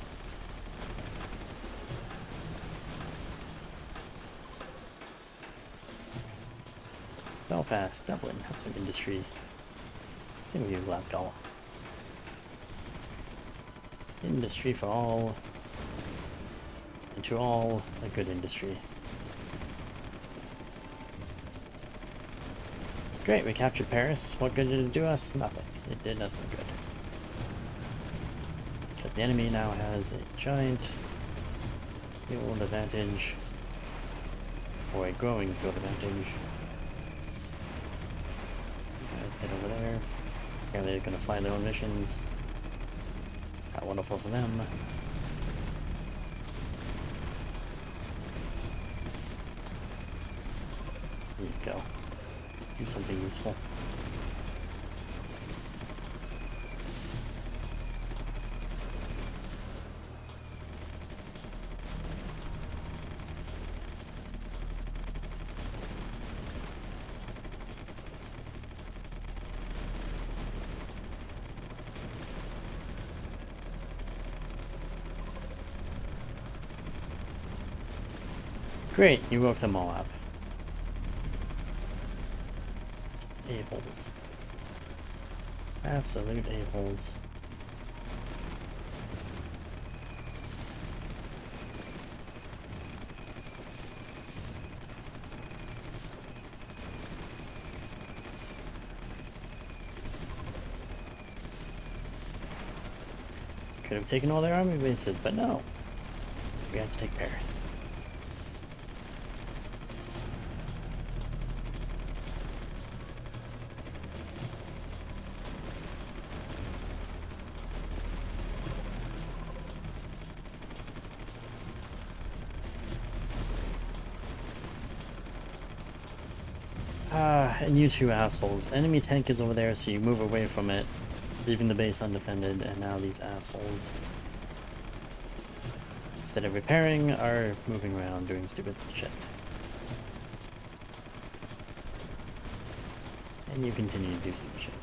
Belfast, Dublin, have some industry. Same with you, Glasgow. Industry for all. And to all, a good industry. Great, we captured Paris. What good did it do us? Nothing. It did us no good. Because the enemy now has a giant field advantage. Or a growing field advantage. Guys, get over there. Apparently they're gonna fly their own missions. How wonderful for them. There you go. Do something useful. Great, you woke them all up. A-holes. Absolute a-holes. Could have taken all their army bases, but no. We had to take Paris. And you two assholes. Enemy tank is over there, so you move away from it, leaving the base undefended, and now these assholes, instead of repairing, are moving around doing stupid shit. And you continue to do stupid shit.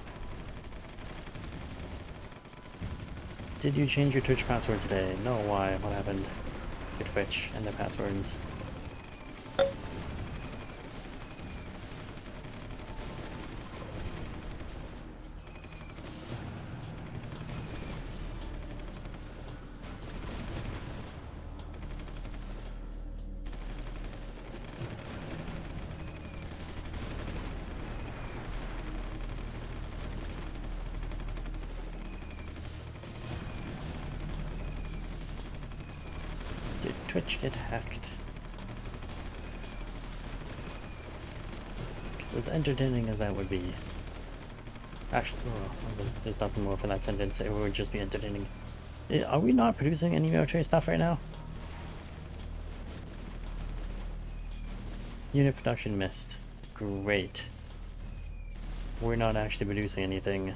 Did you change your Twitch password today? No, why? What happened to Twitch and their passwords? Did Twitch get hacked? Because as entertaining as that would be... Actually, oh, there's nothing more for that sentence. It would just be entertaining. Are we not producing any military stuff right now? Unit production missed. Great. We're not actually producing anything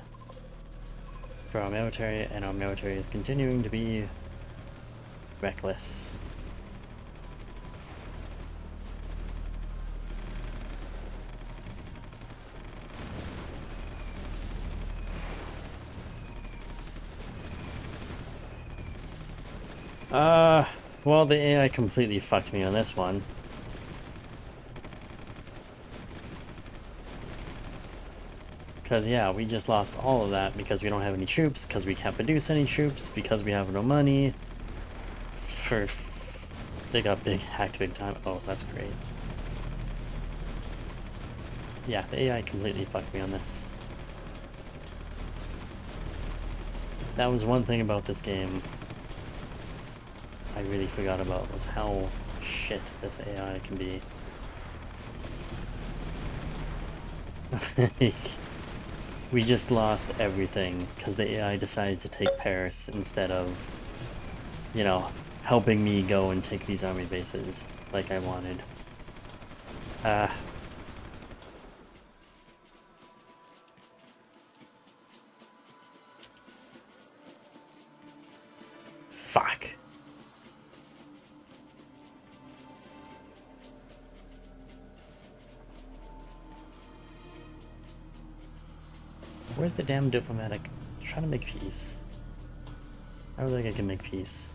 for our military, and our military is continuing to be reckless. Well, the AI completely fucked me on this one. Because, yeah, we just lost all of that because we don't have any troops, because we can't produce any troops, because we have no money. They got hacked big time. Oh, that's great. Yeah, the AI completely fucked me on this. That was one thing about this game I really forgot about, was how shit this AI can be. We just lost everything because the AI decided to take Paris instead of, you know, helping me go and take these army bases like I wanted. Fuck. Where's the damn diplomatic? I'm trying to make peace. I don't think I can make peace.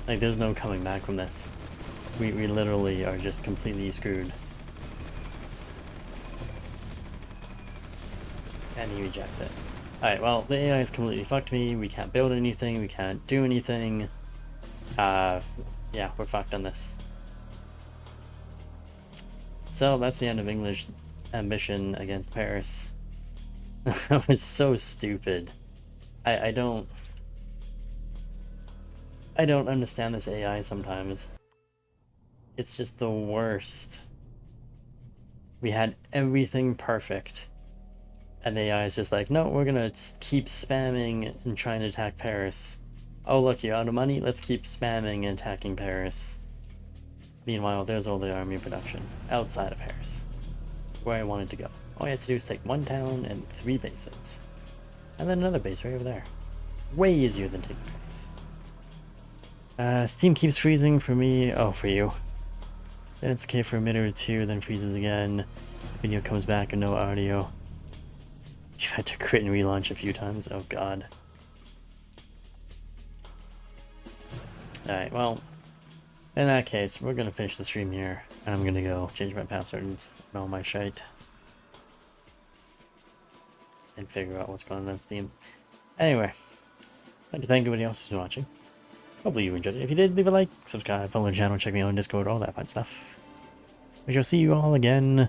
Like, there's no coming back from this. We literally are just completely screwed. And he rejects it. Alright, well, the AI has completely fucked me. We can't build anything. We can't do anything. Yeah, we're fucked on this. So that's the end of English ambition against Paris. That was so stupid. I don't understand this AI sometimes. It's just the worst. We had everything perfect. And the AI is just like, no, we're gonna keep spamming and trying to attack Paris. Oh look, you're out of money? Let's keep spamming and attacking Paris. Meanwhile, there's all the army production outside of Paris, where I wanted to go. All I had to do is take one town and 3 bases. And then another base right over there. Way easier than taking Paris. Steam keeps freezing for me. Oh, for you. Then it's okay for a minute or two, then freezes again. Video comes back and no audio. You've had to crit and relaunch a few times. Oh god. Alright, well, in that case, we're gonna finish the stream here, and I'm gonna go change my passwords and all my shite. And figure out what's going on Steam. Anyway, I'd like to thank everybody else who's watching. Hopefully you enjoyed it. If you did, leave a like, subscribe, follow the channel, check me out on Discord, all that fun stuff. We shall see you all again.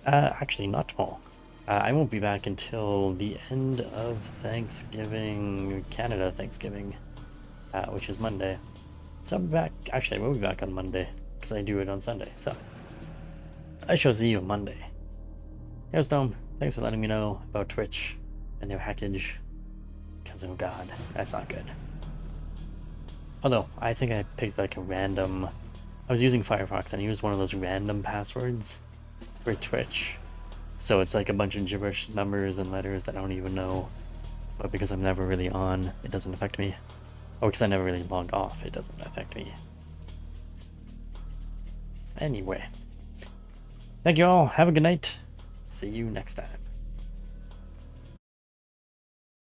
Actually, not tomorrow. I won't be back until the end of Thanksgiving, Canada Thanksgiving, which is Monday. So I'll be back. Actually, I will be back on Monday because I do it on Sunday. So I shall see you on Monday. Here's Dome. Thanks for letting me know about Twitch and their hackage. Because, oh god, that's not good. Although, I think I picked like a random... I was using Firefox and I used one of those random passwords for Twitch. So it's like a bunch of gibberish numbers and letters that I don't even know. But because I'm never really on, it doesn't affect me. Or because I never really log off, it doesn't affect me. Anyway. Thank you all. Have a good night. See you next time.